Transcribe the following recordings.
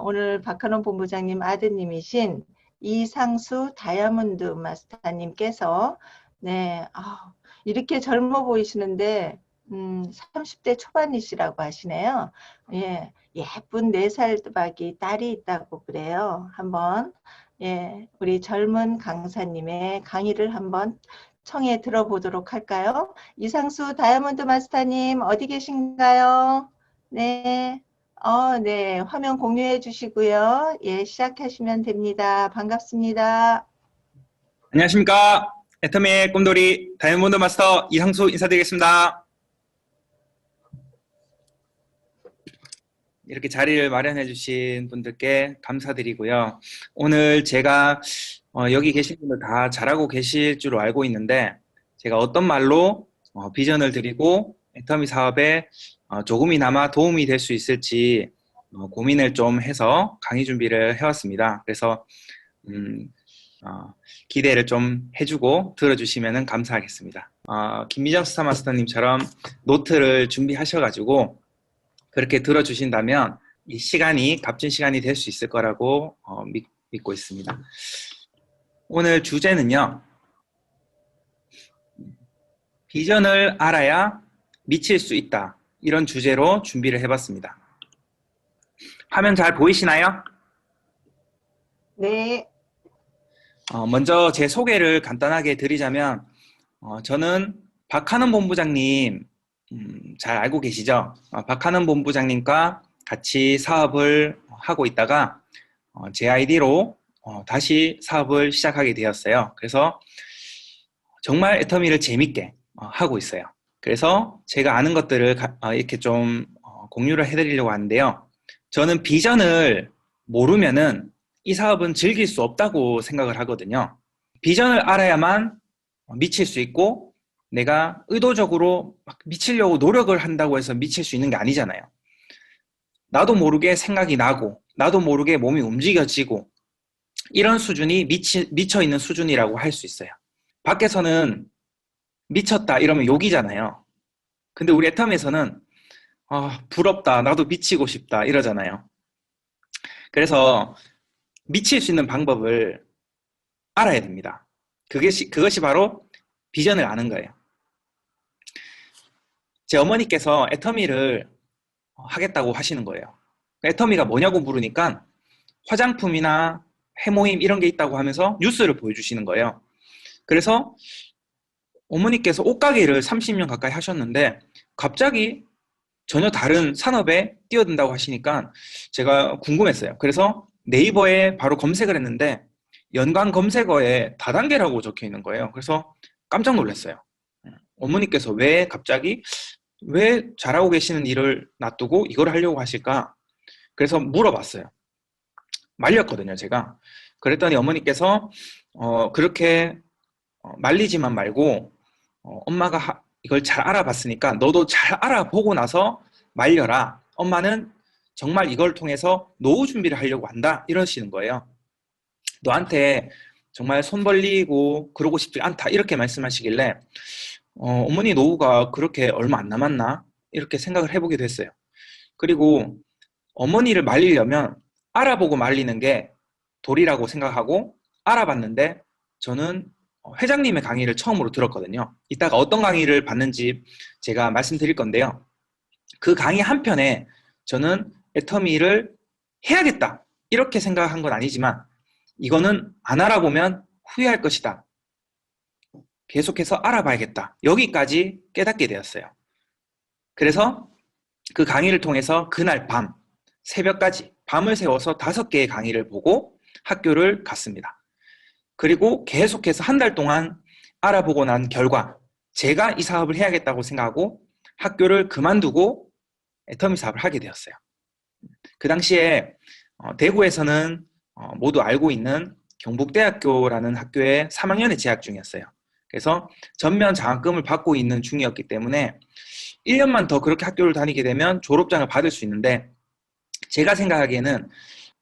오늘 박한원 본부장님 아드님이신 이상수 다이아몬드 마스터님께서 네, 이렇게 젊어 보이시는데 30대 초반이시라고 하시네요. 예, 예쁜 4살 또박이 딸이 있다고 그래요. 한번 예, 우리 젊은 강사님의 강의를 한번 청해 들어보도록 할까요? 이상수 다이아몬드 마스터님 어디 계신가요? 네. 네. 화면 공유해 주시고요. 예, 시작하시면 됩니다. 반갑습니다. 안녕하십니까. 애터미의 꿈돌이 다이아몬드 마스터 이상수 인사드리겠습니다. 이렇게 자리를 마련해 주신 분들께 감사드리고요. 오늘 제가 여기 계신 분들 다 잘하고 계실 줄 알고 있는데 제가 어떤 말로 비전을 드리고 애터미 사업에 조금이나마 도움이 될 수 있을지 고민을 좀 해서 강의 준비를 해왔습니다. 그래서 기대를 좀 해주고 들어주시면 감사하겠습니다. 김미정 스타마스터님처럼 노트를 준비하셔가지고 그렇게 들어주신다면 이 시간이 값진 시간이 될 수 있을 거라고 믿고 있습니다. 오늘 주제는요. 비전을 알아야 미칠 수 있다. 이런 주제로 준비를 해봤습니다. 화면 잘 보이시나요? 네. 먼저 제 소개를 간단하게 드리자면 저는 박한원 본부장님 잘 알고 계시죠? 박한원 본부장님과 같이 사업을 하고 있다가 제 아이디로 다시 사업을 시작하게 되었어요. 그래서 정말 애터미를 재밌게 하고 있어요. 그래서 제가 아는 것들을 이렇게 좀 공유를 해드리려고 하는데요. 저는 비전을 모르면은 이 사업은 즐길 수 없다고 생각을 하거든요. 비전을 알아야만 미칠 수 있고 내가 의도적으로 막 미치려고 노력을 한다고 해서 미칠 수 있는 게 아니잖아요. 나도 모르게 생각이 나고 나도 모르게 몸이 움직여지고 이런 수준이 미쳐있는 수준이라고 할 수 있어요. 밖에서는 미쳤다 이러면 욕이잖아요. 근데 우리 애텀에서는 부럽다, 나도 미치고 싶다 이러잖아요. 그래서 미칠 수 있는 방법을 알아야 됩니다. 그것이 바로 비전을 아는 거예요. 제 어머니께서 애터미를 하겠다고 하시는 거예요. 애터미가 뭐냐고 물으니까 화장품이나 해모임 이런 게 있다고 하면서 뉴스를 보여주시는 거예요. 그래서 어머니께서 옷가게를 30년 가까이 하셨는데 갑자기 전혀 다른 산업에 뛰어든다고 하시니까 제가 궁금했어요. 그래서 네이버에 바로 검색을 했는데 연관 검색어에 다단계라고 적혀 있는 거예요. 그래서 깜짝 놀랐어요. 어머니께서 갑자기 왜 잘하고 계시는 일을 놔두고 이걸 하려고 하실까? 그래서 물어봤어요. 말렸거든요, 제가. 그랬더니 어머니께서 그렇게 말리지만 말고 엄마가 이걸 잘 알아봤으니까 너도 잘 알아보고 나서 말려라. 엄마는 정말 이걸 통해서 노후 준비를 하려고 한다. 이러시는 거예요. 너한테 정말 손 벌리고 그러고 싶지 않다. 이렇게 말씀하시길래 어머니 노후가 그렇게 얼마 안 남았나? 이렇게 생각을 해보게 됐어요. 그리고 어머니를 말리려면 알아보고 말리는 게 도리라고 생각하고 알아봤는데 저는 회장님의 강의를 처음으로 들었거든요. 이따가 어떤 강의를 받는지 제가 말씀드릴 건데요. 그 강의 한편에 저는 애터미를 해야겠다 이렇게 생각한 건 아니지만 이거는 안 알아보면 후회할 것이다. 계속해서 알아봐야겠다. 여기까지 깨닫게 되었어요. 그래서 그 강의를 통해서 그날 밤 새벽까지 밤을 새워서 5개의 강의를 보고 학교를 갔습니다. 그리고 계속해서 한 달 동안 알아보고 난 결과 제가 이 사업을 해야겠다고 생각하고 학교를 그만두고 애터미 사업을 하게 되었어요. 그 당시에 대구에서는 모두 알고 있는 경북대학교라는 학교에 3학년에 재학 중이었어요. 그래서 전면 장학금을 받고 있는 중이었기 때문에 1년만 더 그렇게 학교를 다니게 되면 졸업장을 받을 수 있는데 제가 생각하기에는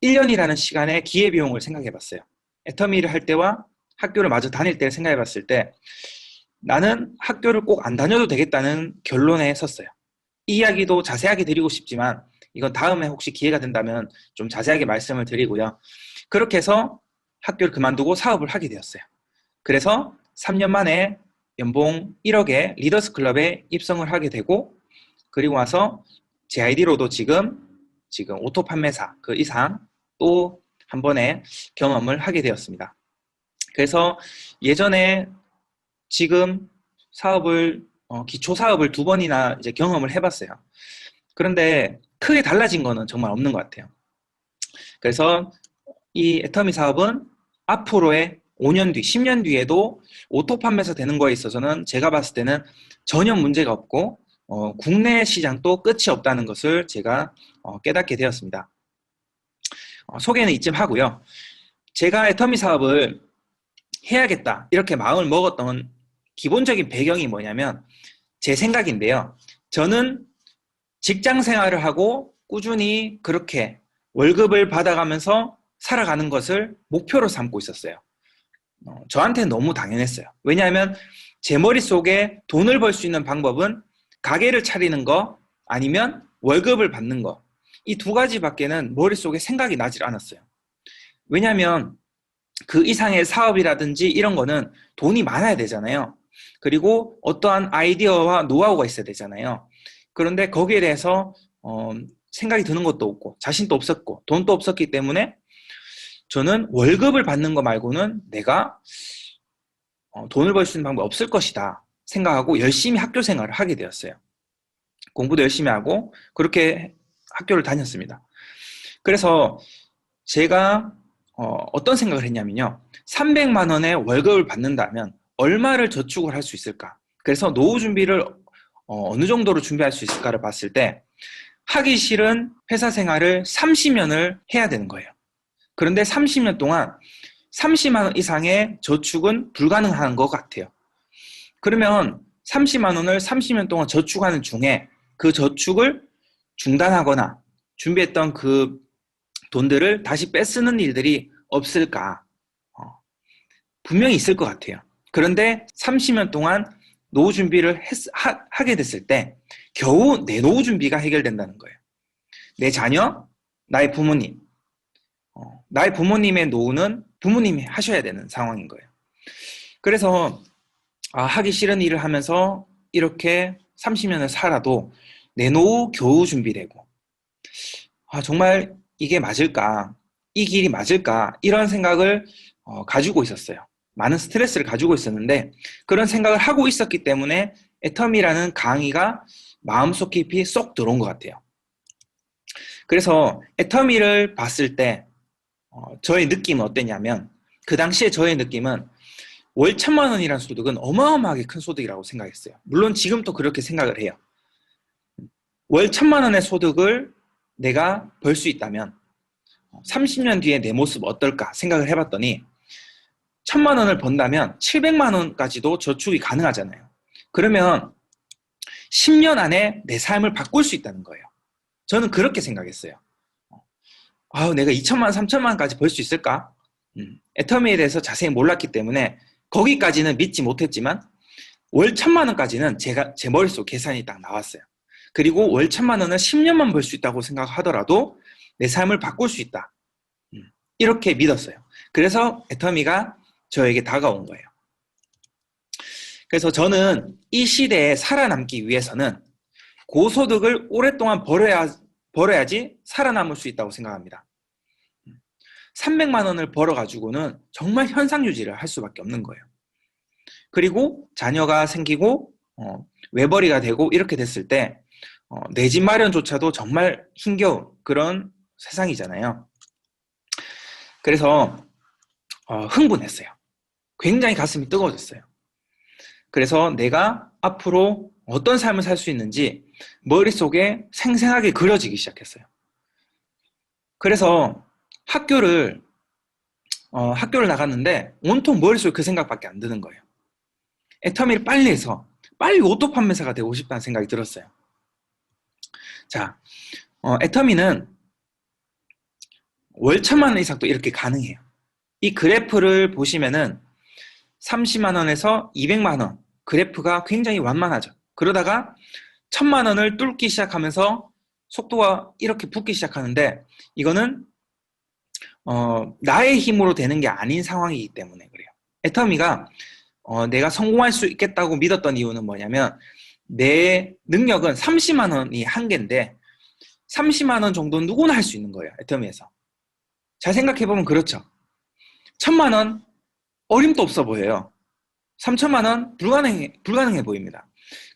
1년이라는 시간의 기회비용을 생각해 봤어요. 애터미를 할 때와 학교를 마저 다닐 때를 생각해 봤을 때 나는 학교를 꼭 안 다녀도 되겠다는 결론에 섰어요. 이 이야기도 자세하게 드리고 싶지만 이건 다음에 혹시 기회가 된다면 좀 자세하게 말씀을 드리고요. 그렇게 해서 학교를 그만두고 사업을 하게 되었어요. 그래서 3년 만에 연봉 1억에 리더스 클럽에 입성을 하게 되고, 그리고 와서 제 아이디로도 지금 오토 판매사 그 이상 또 한 번의 경험을 하게 되었습니다. 그래서 예전에 지금 사업을 기초 사업을 2번이나 이제 경험을 해봤어요. 그런데 크게 달라진 거는 정말 없는 것 같아요. 그래서 이 애터미 사업은 앞으로의 5년 뒤, 10년 뒤에도 오토 판매사 되는 거에 있어서는 제가 봤을 때는 전혀 문제가 없고 국내 시장도 끝이 없다는 것을 제가 깨닫게 되었습니다. 소개는 이쯤 하고요. 제가 애터미 사업을 해야겠다 이렇게 마음을 먹었던 기본적인 배경이 뭐냐면 제 생각인데요. 저는 직장 생활을 하고 꾸준히 그렇게 월급을 받아가면서 살아가는 것을 목표로 삼고 있었어요. 저한테는 너무 당연했어요. 왜냐하면 제 머릿속에 돈을 벌 수 있는 방법은 가게를 차리는 거 아니면 월급을 받는 거, 이 2가지밖에는 머릿속에 생각이 나질 않았어요. 왜냐하면 그 이상의 사업이라든지 이런 거는 돈이 많아야 되잖아요. 그리고 어떠한 아이디어와 노하우가 있어야 되잖아요. 그런데 거기에 대해서 생각이 드는 것도 없고 자신도 없었고 돈도 없었기 때문에 저는 월급을 받는 거 말고는 내가 돈을 벌 수 있는 방법이 없을 것이다 생각하고 열심히 학교 생활을 하게 되었어요. 공부도 열심히 하고 그렇게 학교를 다녔습니다. 그래서 제가 어떤 생각을 했냐면요. 300만 원의 월급을 받는다면 얼마를 저축을 할 수 있을까? 그래서 노후 준비를 어느 정도로 준비할 수 있을까를 봤을 때 하기 싫은 회사 생활을 30년을 해야 되는 거예요. 그런데 30년 동안 30만 원 이상의 저축은 불가능한 것 같아요. 그러면 30만 원을 30년 동안 저축하는 중에 그 저축을 중단하거나 준비했던 그 돈들을 다시 빼쓰는 일들이 없을까? 분명히 있을 것 같아요. 그런데 30년 동안 노후 준비를 하게 됐을 때 겨우 내 노후 준비가 해결된다는 거예요. 내 자녀, 나의 부모님. 나의 부모님의 노후는 부모님이 하셔야 되는 상황인 거예요. 그래서 하기 싫은 일을 하면서 이렇게 30년을 살아도 내 노후 겨우 준비되고 정말 이게 맞을까? 이 길이 맞을까? 이런 생각을 가지고 있었어요. 많은 스트레스를 가지고 있었는데 그런 생각을 하고 있었기 때문에 애터미라는 강의가 마음속 깊이 쏙 들어온 것 같아요. 그래서 애터미를 봤을 때 저의 느낌은 어땠냐면 그 당시에 저의 느낌은 월 1,000만 원이라는 소득은 어마어마하게 큰 소득이라고 생각했어요. 물론 지금도 그렇게 생각을 해요. 월 1,000만 원의 소득을 내가 벌 수 있다면 30년 뒤에 내 모습 어떨까 생각을 해봤더니 1,000만 원을 번다면 700만 원까지도 저축이 가능하잖아요. 그러면 10년 안에 내 삶을 바꿀 수 있다는 거예요. 저는 그렇게 생각했어요. 내가 2천만 원, 3천만 원까지 벌 수 있을까? 애터미에 대해서 자세히 몰랐기 때문에 거기까지는 믿지 못했지만 월 1,000만 원까지는 제 머릿속 계산이 딱 나왔어요. 그리고 월 1,000만 원을 10년만 벌 수 있다고 생각하더라도 내 삶을 바꿀 수 있다. 이렇게 믿었어요. 그래서 애터미가 저에게 다가온 거예요. 그래서 저는 이 시대에 살아남기 위해서는 고소득을 오랫동안 벌어야지 살아남을 수 있다고 생각합니다. 300만 원을 벌어가지고는 정말 현상 유지를 할 수밖에 없는 거예요. 그리고 자녀가 생기고 외벌이가 되고 이렇게 됐을 때 내 집 마련조차도 정말 힘겨운 그런 세상이잖아요. 그래서 흥분했어요. 굉장히 가슴이 뜨거워졌어요. 그래서 내가 앞으로 어떤 삶을 살 수 있는지 머릿속에 생생하게 그려지기 시작했어요. 그래서 학교를 나갔는데 온통 머릿속에 그 생각밖에 안 드는 거예요. 애터미를 빨리 해서 빨리 오토 판매사가 되고 싶다는 생각이 들었어요. 자, 애터미는 월 1,000만 원 이상도 이렇게 가능해요. 이 그래프를 보시면은 30만 원에서 200만 원 그래프가 굉장히 완만하죠. 그러다가 1,000만 원을 뚫기 시작하면서 속도가 이렇게 붙기 시작하는데 이거는 나의 힘으로 되는 게 아닌 상황이기 때문에 그래요. 애터미가 내가 성공할 수 있겠다고 믿었던 이유는 뭐냐면 내 능력은 30만 원이 한계인데 30만 원 정도는 누구나 할 수 있는 거예요. 애터미에서. 잘 생각해보면 그렇죠. 1000만 원 어림도 없어 보여요. 3000만 원 불가능해 보입니다.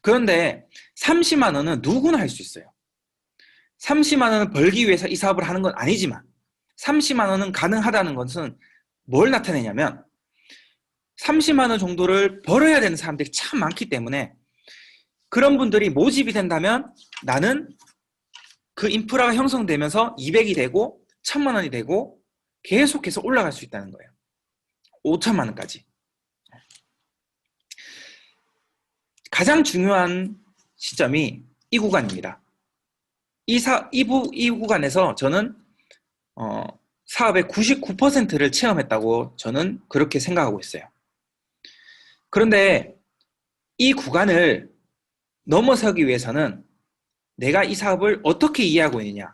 그런데 30만 원은 누구나 할 수 있어요. 30만 원을 벌기 위해서 이 사업을 하는 건 아니지만 30만 원은 가능하다는 것은 뭘 나타내냐면 30만 원 정도를 벌어야 되는 사람들이 참 많기 때문에 그런 분들이 모집이 된다면 나는 그 인프라가 형성되면서 200이 되고 1000만 원이 되고 계속해서 올라갈 수 있다는 거예요. 5천만 원까지. 가장 중요한 시점이 이 구간입니다. 이 구간에서 저는 사업의 99%를 체험했다고 저는 그렇게 생각하고 있어요. 그런데 이 구간을 넘어서기 위해서는 내가 이 사업을 어떻게 이해하고 있느냐,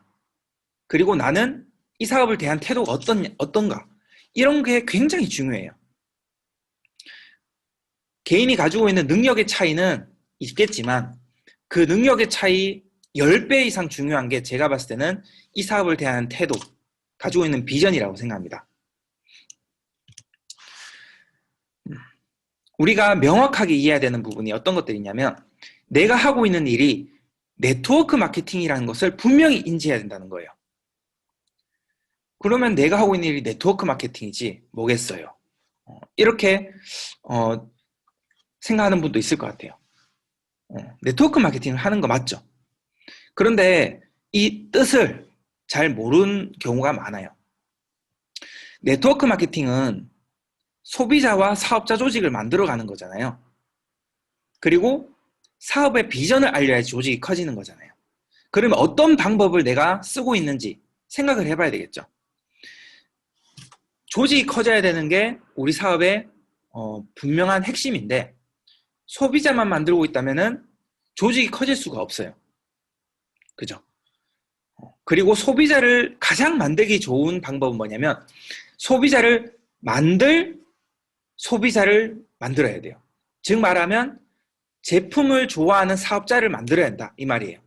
그리고 나는 이 사업을 대한 태도가 어떤가, 이런 게 굉장히 중요해요. 개인이 가지고 있는 능력의 차이는 있겠지만 그 능력의 차이 10배 이상 중요한 게 제가 봤을 때는 이 사업을 대한 태도, 가지고 있는 비전이라고 생각합니다. 우리가 명확하게 이해해야 되는 부분이 어떤 것들이냐면 내가 하고 있는 일이 네트워크 마케팅이라는 것을 분명히 인지해야 된다는 거예요. 그러면 내가 하고 있는 일이 네트워크 마케팅이지 뭐겠어요. 이렇게 생각하는 분도 있을 것 같아요. 네트워크 마케팅을 하는 거 맞죠? 그런데 이 뜻을 잘 모르는 경우가 많아요. 네트워크 마케팅은 소비자와 사업자 조직을 만들어가는 거잖아요. 그리고 사업의 비전을 알려야지 조직이 커지는 거잖아요. 그러면 어떤 방법을 내가 쓰고 있는지 생각을 해봐야 되겠죠. 조직이 커져야 되는 게 우리 사업의 분명한 핵심인데 소비자만 만들고 있다면은 조직이 커질 수가 없어요. 그죠? 그리고 소비자를 가장 만들기 좋은 방법은 뭐냐면 소비자를 만들어야 돼요. 즉 말하면 제품을 좋아하는 사업자를 만들어야 한다 이 말이에요.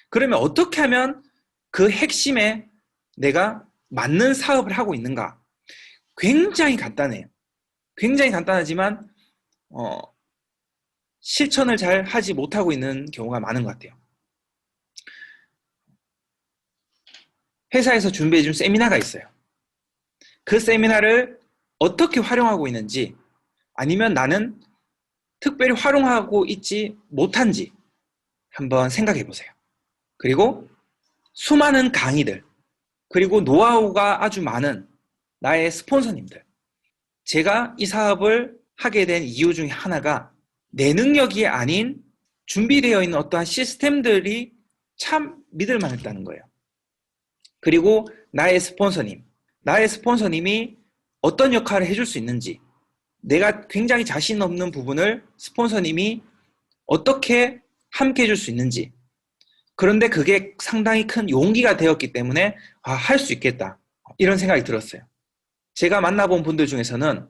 그러면 어떻게 하면 그 핵심에 내가 맞는 사업을 하고 있는가? 굉장히 간단해요. 굉장히 간단하지만 실천을 잘 하지 못하고 있는 경우가 많은 것 같아요. 회사에서 준비해준 세미나가 있어요. 그 세미나를 어떻게 활용하고 있는지, 아니면 나는 특별히 활용하고 있지 못한지 한번 생각해 보세요. 그리고 수많은 강의들, 그리고 노하우가 아주 많은 나의 스폰서님들, 제가 이 사업을 하게 된 이유 중에 하나가 내 능력이 아닌 준비되어 있는 어떠한 시스템들이 참 믿을 만했다는 거예요. 그리고 나의 스폰서님이 어떤 역할을 해줄 수 있는지, 내가 굉장히 자신 없는 부분을 스폰서님이 어떻게 함께 해줄 수 있는지, 그런데 그게 상당히 큰 용기가 되었기 때문에 할 수 있겠다 이런 생각이 들었어요. 제가 만나본 분들 중에서는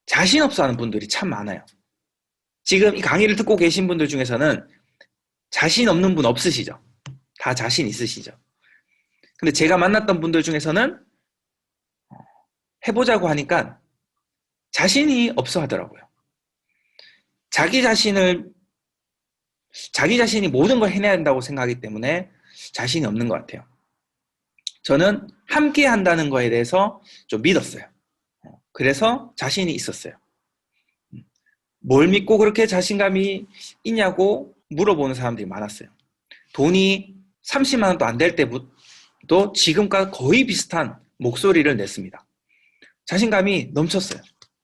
자신 없어 하는 분들이 참 많아요. 지금 이 강의를 듣고 계신 분들 중에서는 자신 없는 분 없으시죠? 다 자신 있으시죠? 근데 제가 만났던 분들 중에서는 해보자고 하니까 자신이 없어 하더라고요. 자기 자신이 모든 걸 해내야 된다고 생각하기 때문에 자신이 없는 것 같아요. 저는 함께 한다는 거에 대해서 좀 믿었어요. 그래서 자신이 있었어요. 뭘 믿고 그렇게 자신감이 있냐고 물어보는 사람들이 많았어요. 돈이 30만 원도 안 될 때부터 지금과 거의 비슷한 목소리를 냈습니다. 자신감이 넘쳤어요.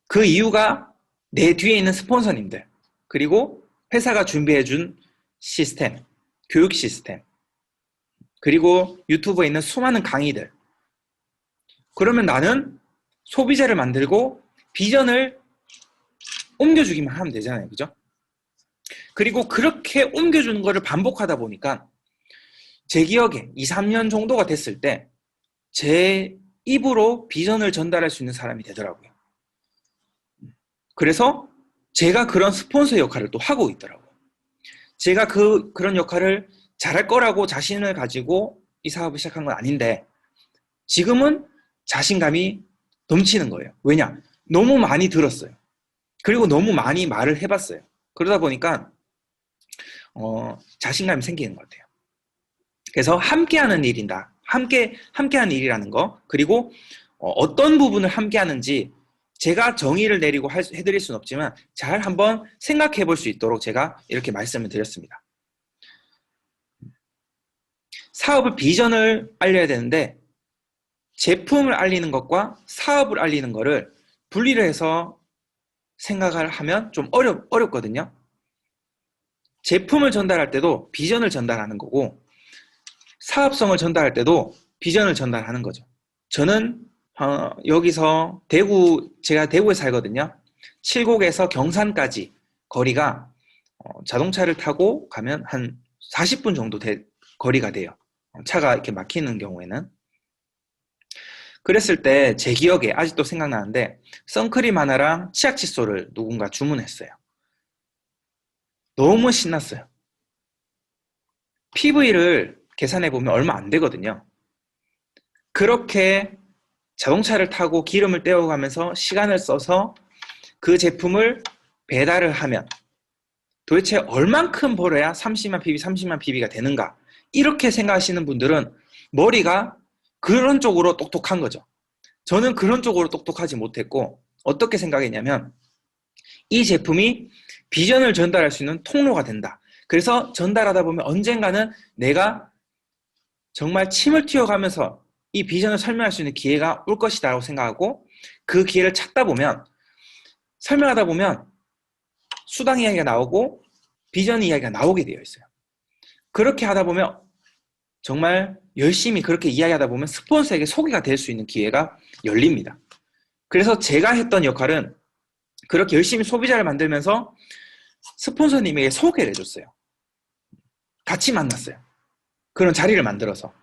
그 이유가 내 뒤에 있는 스폰서님들, 그리고 회사가 준비해준 시스템, 교육 시스템, 그리고 유튜브에 있는 수많은 강의들. 그러면 나는 소비자를 만들고 비전을 옮겨주기만 하면 되잖아요. 그죠? 그리고 그렇게 옮겨주는 거를 반복하다 보니까 제 기억에 2, 3년 정도가 됐을 때 제 입으로 비전을 전달할 수 있는 사람이 되더라고요. 그래서 제가 그런 스폰서 역할을 또 하고 있더라고요. 제가 그런 역할을 잘할 거라고 자신을 가지고 이 사업을 시작한 건 아닌데 지금은 자신감이 넘치는 거예요. 왜냐? 너무 많이 들었어요. 그리고 너무 많이 말을 해봤어요. 그러다 보니까 자신감이 생기는 것 같아요. 그래서 함께하는 일이다. 함께하는 일이라는 거. 그리고 어떤 부분을 함께하는지 제가 정의를 내리고 해드릴 수는 없지만 잘 한번 생각해 볼 수 있도록 제가 이렇게 말씀을 드렸습니다. 사업을 비전을 알려야 되는데 제품을 알리는 것과 사업을 알리는 것을 분리를 해서 생각을 하면 좀 어렵거든요. 제품을 전달할 때도 비전을 전달하는 거고 사업성을 전달할 때도 비전을 전달하는 거죠. 저는 여기서 제가 대구에 살거든요. 칠곡에서 경산까지 거리가 자동차를 타고 가면 한 40분 정도 거리가 돼요. 차가 이렇게 막히는 경우에는. 그랬을 때 제 기억에 아직도 생각나는데 선크림 하나랑 치약 칫솔을 누군가 주문했어요. 너무 신났어요. PV를 계산해보면 얼마 안 되거든요. 그렇게 자동차를 타고 기름을 떼어가면서 시간을 써서 그 제품을 배달을 하면 도대체 얼만큼 벌어야 30만 PV, 30만 PV가 되는가? 이렇게 생각하시는 분들은 머리가 그런 쪽으로 똑똑한 거죠. 저는 그런 쪽으로 똑똑하지 못했고 어떻게 생각했냐면 이 제품이 비전을 전달할 수 있는 통로가 된다. 그래서 전달하다 보면 언젠가는 내가 정말 침을 튀어가면서 이 비전을 설명할 수 있는 기회가 올 것이다 라고 생각하고 그 기회를 찾다 보면 설명하다 보면 수당 이야기가 나오고 비전 이야기가 나오게 되어 있어요. 그렇게 하다 보면 정말 열심히 그렇게 이야기하다 보면 스폰서에게 소개가 될 수 있는 기회가 열립니다. 그래서 제가 했던 역할은 그렇게 열심히 소비자를 만들면서 스폰서님에게 소개를 해줬어요. 같이 만났어요. 그런 자리를 만들어서.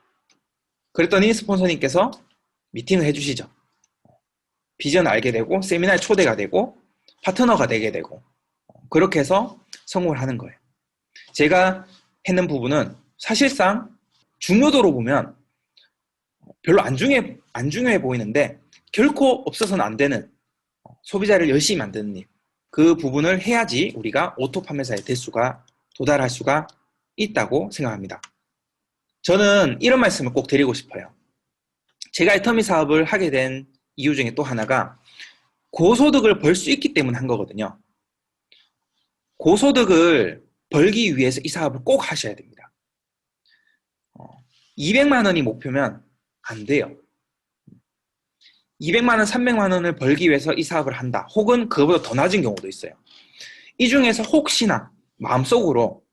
그랬더니 스폰서님께서 미팅을 해주시죠. 비전을 알게 되고 세미나에 초대가 되고 파트너가 되게 되고 그렇게 해서 성공을 하는 거예요. 제가 했는 부분은 사실상 중요도로 보면 별로 안 중요해 보이는데 결코 없어서는 안 되는 소비자를 열심히 만드는 일. 그 부분을 해야지 우리가 오토 판매사의 대수가 도달할 수가 있다고 생각합니다. 저는 이런 말씀을 꼭 드리고 싶어요. 제가 애터미 사업을 하게 된 이유 중에 또 하나가 고소득을 벌 수 있기 때문에 한 거거든요. 고소득을 벌기 위해서 이 사업을 꼭 하셔야 됩니다. 200만 원이 목표면 안 돼요. 200만 원, 300만 원을 벌기 위해서 이 사업을 한다. 혹은 그거보다 더 낮은 경우도 있어요. 이 중에서 혹시나 마음속으로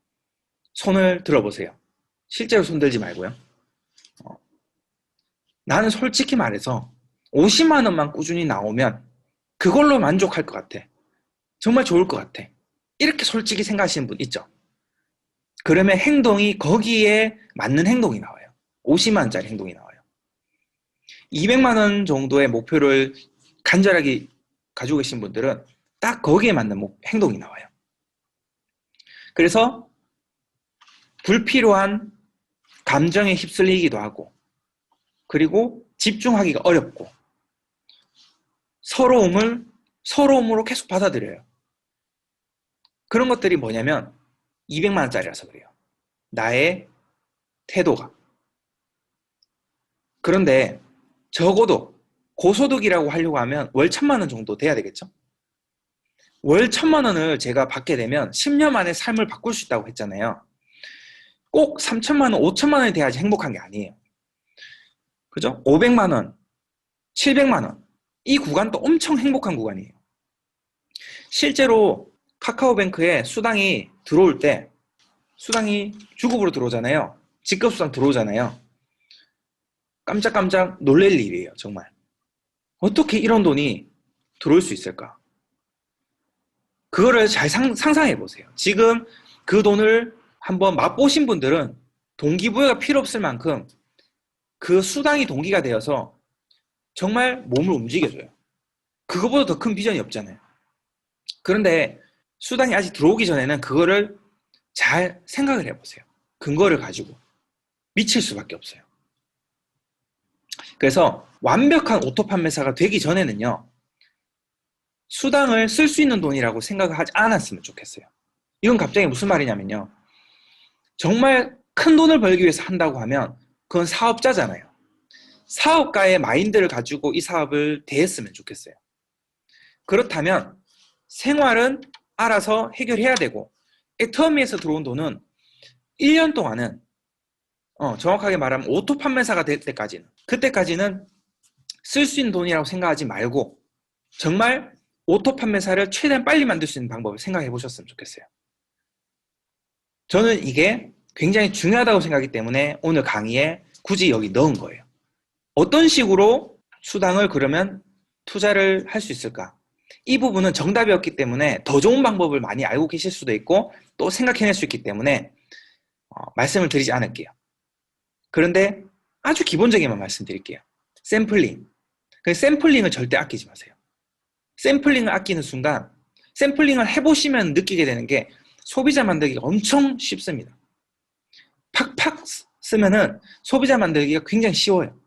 손을 들어보세요. 실제로 손들지 말고요. 나는 솔직히 말해서 50만 원만 꾸준히 나오면 그걸로 만족할 것 같아. 정말 좋을 것 같아. 이렇게 솔직히 생각하시는 분 있죠? 그러면 행동이 거기에 맞는 행동이 나와요. 50만 원짜리 행동이 나와요. 200만 원 정도의 목표를 간절하게 가지고 계신 분들은 딱 거기에 맞는 행동이 나와요. 그래서 불필요한 감정에 휩쓸리기도 하고 그리고 집중하기가 어렵고 서러움으로 계속 받아들여요. 그런 것들이 뭐냐면 200만 원짜리라서 그래요. 나의 태도가. 그런데 적어도 고소득이라고 하려고 하면 월 1,000만 원 정도 돼야 되겠죠? 월 1,000만 원을 제가 받게 되면 10년 만에 삶을 바꿀 수 있다고 했잖아요. 꼭 3,000만 원, 5,000만 원이 돼야지 행복한 게 아니에요. 그죠? 500만 원, 700만 원. 이 구간도 엄청 행복한 구간이에요. 실제로 카카오뱅크에 수당이 들어올 때 수당이 주급으로 들어오잖아요. 직급수당 들어오잖아요. 깜짝깜짝 놀랄 일이에요. 정말. 어떻게 이런 돈이 들어올 수 있을까? 그거를 잘 상상해 보세요. 지금 그 돈을 한번 맛보신 분들은 동기부여가 필요 없을 만큼 그 수당이 동기가 되어서 정말 몸을 움직여줘요. 그거보다 더 큰 비전이 없잖아요. 그런데 수당이 아직 들어오기 전에는 그거를 잘 생각을 해보세요. 근거를 가지고. 미칠 수밖에 없어요. 그래서 완벽한 오토 판매사가 되기 전에는요, 수당을 쓸 수 있는 돈이라고 생각을 하지 않았으면 좋겠어요. 이건 갑자기 무슨 말이냐면요, 정말 큰 돈을 벌기 위해서 한다고 하면 그건 사업자잖아요. 사업가의 마인드를 가지고 이 사업을 대했으면 좋겠어요. 그렇다면 생활은 알아서 해결해야 되고, 애터미에서 들어온 돈은 1년 동안은 정확하게 말하면 오토 판매사가 될 때까지는, 그때까지는 쓸 수 있는 돈이라고 생각하지 말고 정말 오토 판매사를 최대한 빨리 만들 수 있는 방법을 생각해 보셨으면 좋겠어요. 저는 이게 굉장히 중요하다고 생각하기 때문에 오늘 강의에 굳이 여기 넣은 거예요. 어떤 식으로 수당을 그러면 투자를 할 수 있을까? 이 부분은 정답이었기 때문에 더 좋은 방법을 많이 알고 계실 수도 있고 또 생각해낼 수 있기 때문에 말씀을 드리지 않을게요. 그런데 아주 기본적인만 말씀드릴게요. 샘플링. 샘플링을 절대 아끼지 마세요. 샘플링을 아끼는 순간 샘플링을 해보시면 느끼게 되는 게 소비자 만들기가 엄청 쉽습니다. 팍팍 쓰면은 소비자 만들기가 굉장히 쉬워요.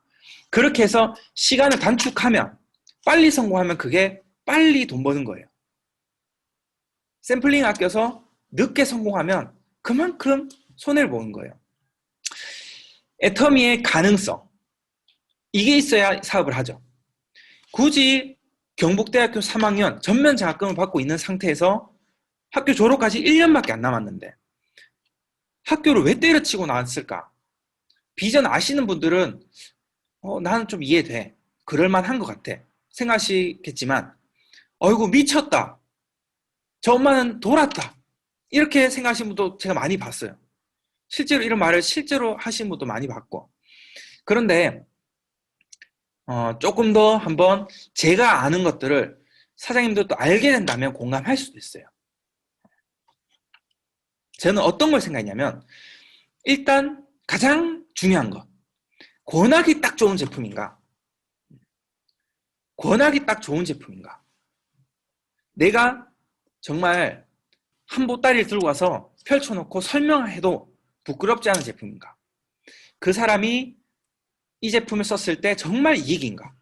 그렇게 해서 시간을 단축하면 빨리 성공하면 그게 빨리 돈 버는 거예요. 샘플링 아껴서 늦게 성공하면 그만큼 손해를 보는 거예요. 애터미의 가능성, 이게 있어야 사업을 하죠. 굳이 경북대학교 3학년 전면 장학금을 받고 있는 상태에서 학교 졸업까지 1년밖에 안 남았는데 학교를 왜 때려치고 나왔을까? 비전 아시는 분들은 나는 좀 이해돼. 그럴만한 것 같아. 생각하시겠지만 어이구 미쳤다. 저 엄마는 돌았다. 이렇게 생각하시는 분도 제가 많이 봤어요. 실제로 이런 말을 실제로 하시는 분도 많이 봤고. 그런데 조금 더 한번 제가 아는 것들을 사장님들도 알게 된다면 공감할 수도 있어요. 저는 어떤 걸 생각했냐면 일단 가장 중요한 것, 권하기 딱 좋은 제품인가? 권하기 딱 좋은 제품인가? 내가 정말 한 보따리를 들고 와서 펼쳐놓고 설명해도 부끄럽지 않은 제품인가? 그 사람이 이 제품을 썼을 때 정말 이익인가?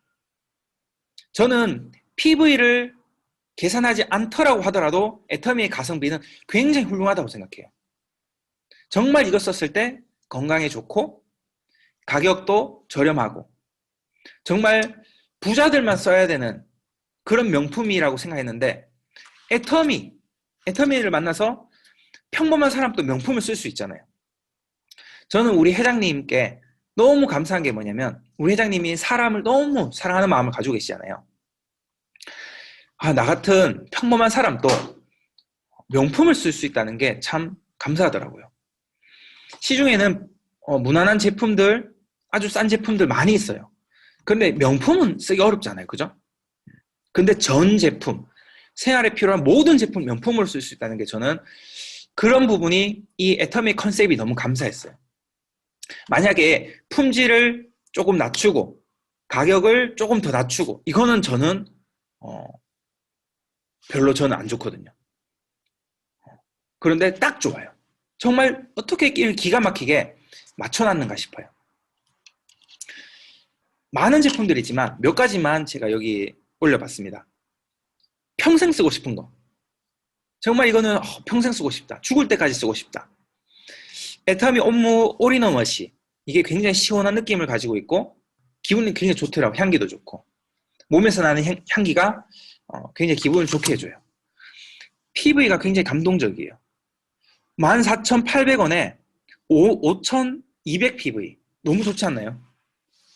저는 PV를 계산하지 않더라고 하더라도 애터미의 가성비는 굉장히 훌륭하다고 생각해요. 정말 이거 썼을 때 건강에 좋고 가격도 저렴하고 정말 부자들만 써야 되는 그런 명품이라고 생각했는데 애터미를 만나서 평범한 사람도 명품을 쓸 수 있잖아요. 저는 우리 회장님께 너무 감사한 게 뭐냐면 우리 회장님이 사람을 너무 사랑하는 마음을 가지고 계시잖아요. 나 같은 평범한 사람도 명품을 쓸 수 있다는 게 참 감사하더라고요. 시중에는 무난한 제품들, 아주 싼 제품들 많이 있어요. 근데 명품은 쓰기 어렵잖아요. 그죠? 근데 전 제품, 생활에 필요한 모든 제품 명품으로 쓸 수 있다는 게 저는 그런 부분이 이 애터미 컨셉이 너무 감사했어요. 만약에 품질을 조금 낮추고 가격을 조금 더 낮추고 이거는 저는 별로 저는 안 좋거든요. 그런데 딱 좋아요. 정말 어떻게 기가 막히게 맞춰놨는가 싶어요. 많은 제품들이지만 몇 가지만 제가 여기 올려봤습니다. 평생 쓰고 싶은 거. 정말 이거는 평생 쓰고 싶다. 죽을 때까지 쓰고 싶다. 애터미 온무 올인원 워시. 이게 굉장히 시원한 느낌을 가지고 있고 기분이 굉장히 좋더라고요. 향기도 좋고. 몸에서 나는 향기가 굉장히 기분을 좋게 해줘요. PV가 굉장히 감동적이에요. 14,800원에 5,200 PV. 너무 좋지 않나요?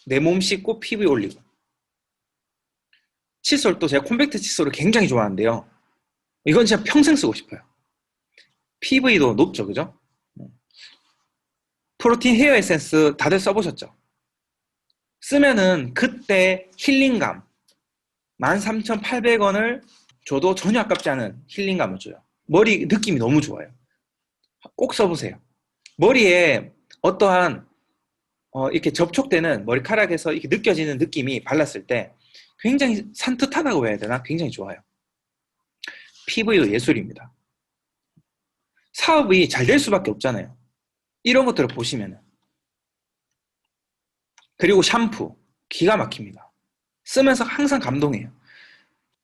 내 몸 씻고 PV 올리고. 칫솔도 제가 콤팩트 칫솔을 굉장히 좋아하는데요. 이건 진짜 평생 쓰고 싶어요. PV도 높죠, 그죠? 프로틴 헤어 에센스 다들 써보셨죠? 쓰면은 그때 힐링감 13,800원을 줘도 전혀 아깝지 않은 힐링감을 줘요. 머리 느낌이 너무 좋아요. 꼭 써보세요. 머리에 어떠한 이렇게 접촉되는 머리카락에서 이렇게 느껴지는 느낌이 발랐을 때 굉장히 산뜻하다고 해야 되나? 굉장히 좋아요. 피부도 예술입니다. 사업이 잘 될 수밖에 없잖아요. 이런 것들을 보시면은. 그리고 샴푸 기가 막힙니다. 쓰면서 항상 감동해요.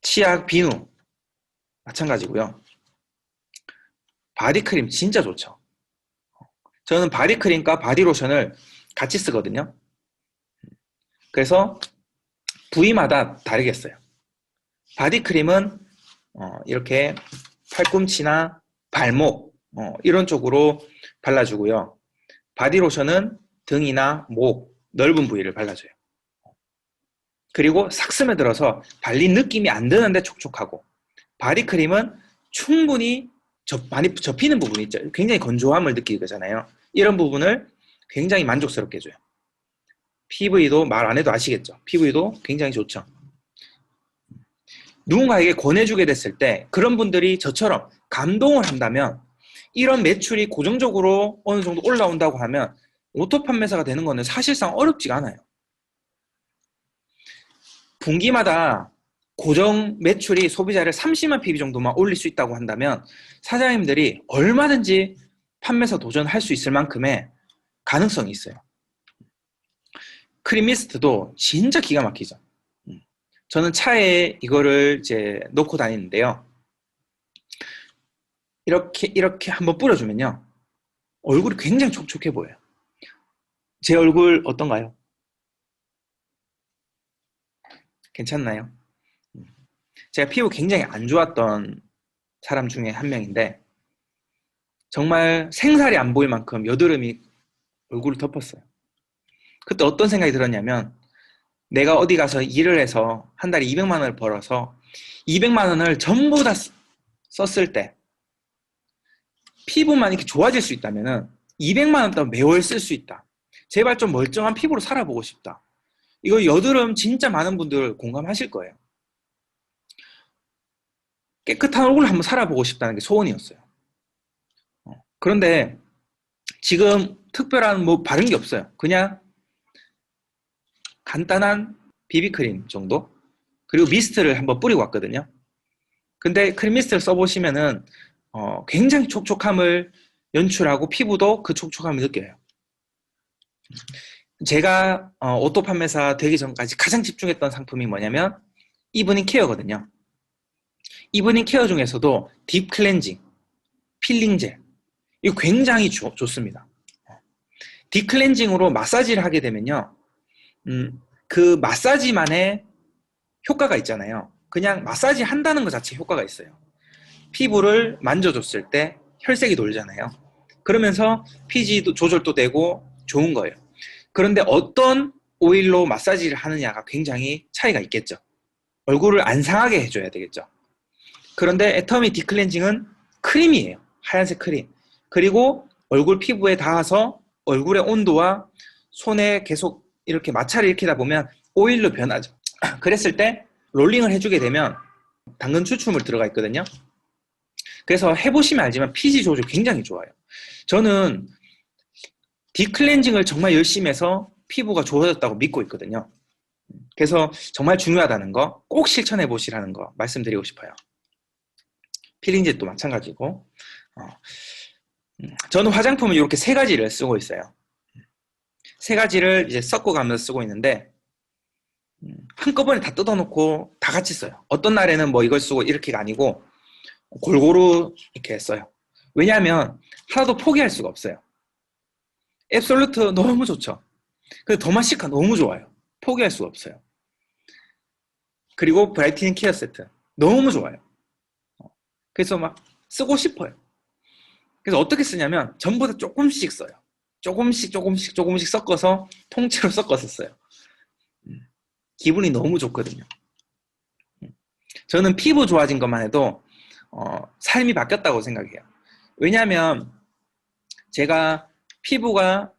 치약, 비누 마찬가지고요. 바디크림 진짜 좋죠. 저는 바디크림과 바디로션을 같이 쓰거든요. 그래서 부위마다 다르겠어요. 바디크림은 이렇게 팔꿈치나 발목 이런 쪽으로 발라주고요. 바디로션은 등이나 목 넓은 부위를 발라줘요. 그리고 싹 스며들어서 발린 느낌이 안 드는데 촉촉하고, 바디크림은 충분히 많이 접히는 부분이 있죠. 굉장히 건조함을 느끼잖아요. 이런 부분을 굉장히 만족스럽게 해줘요. PV도 말 안 해도 아시겠죠. PV도 굉장히 좋죠. 누군가에게 권해주게 됐을 때 그런 분들이 저처럼 감동을 한다면, 이런 매출이 고정적으로 어느 정도 올라온다고 하면 오토 판매사가 되는 거는 사실상 어렵지가 않아요. 분기마다 고정 매출이 소비자를 30만 PV 정도만 올릴 수 있다고 한다면 사장님들이 얼마든지 판매사 도전할 수 있을 만큼의 가능성이 있어요. 크림 미스트도 진짜 기가 막히죠. 저는 차에 이거를 이제 놓고 다니는데요. 이렇게 한번 뿌려주면요, 얼굴이 굉장히 촉촉해 보여요. 제 얼굴 어떤가요? 괜찮나요? 제가 피부 굉장히 안 좋았던 사람 중에 한 명인데, 정말 생살이 안 보일 만큼 여드름이 얼굴을 덮었어요. 그때 어떤 생각이 들었냐면, 내가 어디 가서 일을 해서 한 달에 200만 원을 벌어서 200만 원을 전부 다 썼을 때 피부만 이렇게 좋아질 수 있다면 200만 원 동안 매월 쓸 수 있다. 제발 좀 멀쩡한 피부로 살아보고 싶다. 이거 여드름 진짜 많은 분들 공감하실 거예요. 깨끗한 얼굴을 한번 살아보고 싶다는 게 소원이었어요. 그런데 지금 특별한 뭐 바른 게 없어요. 그냥 간단한 비비크림 정도? 그리고 미스트를 한번 뿌리고 왔거든요. 근데 크림 미스트를 써보시면은 굉장히 촉촉함을 연출하고 피부도 그 촉촉함을 느껴요. 제가 오토 판매사 되기 전까지 가장 집중했던 상품이 뭐냐면 이브닝 케어거든요. 이브닝 케어 중에서도 딥 클렌징, 필링 젤, 이거 굉장히 좋습니다. 딥 클렌징으로 마사지를 하게 되면요, 그 마사지만의 효과가 있잖아요. 그냥 마사지 한다는 것 자체 효과가 있어요. 피부를 만져줬을 때 혈색이 돌잖아요. 그러면서 피지 조절도 되고 좋은 거예요. 그런데 어떤 오일로 마사지를 하느냐가 굉장히 차이가 있겠죠. 얼굴을 안 상하게 해줘야 되겠죠. 그런데 애터미 디클렌징은 크림이에요. 하얀색 크림. 그리고 얼굴 피부에 닿아서 얼굴의 온도와 손에 계속 이렇게 마찰을 일으키다 보면 오일로 변하죠. 그랬을 때 롤링을 해주게 되면 당근 추출물 들어가 있거든요. 그래서 해보시면 알지만 피지 조절 굉장히 좋아요. 저는 디클렌징을 정말 열심히 해서 피부가 좋아졌다고 믿고 있거든요. 그래서 정말 중요하다는 거 꼭 실천해 보시라는 거 말씀드리고 싶어요. 필링젯도 마찬가지고, 저는 화장품을 이렇게 세 가지를 쓰고 있어요. 세 가지를 이제 섞어가면서 쓰고 있는데, 한꺼번에 다 뜯어놓고 다 같이 써요. 어떤 날에는 뭐 이걸 쓰고 이렇게가 아니고 골고루 이렇게 써요. 왜냐하면 하나도 포기할 수가 없어요. 앱솔루트 너무 좋죠. 그리고 더마시카 너무 좋아요. 포기할 수가 없어요. 그리고 브라이트닝 케어 세트 너무 좋아요. 그래서 막 쓰고 싶어요. 그래서 어떻게 쓰냐면 전부 다 조금씩 써요. 조금씩 섞어서 통째로 섞어서 써요. 기분이 너무 좋거든요. 저는 피부 좋아진 것만 해도 삶이 바뀌었다고 생각해요. 왜냐하면 제가 피부가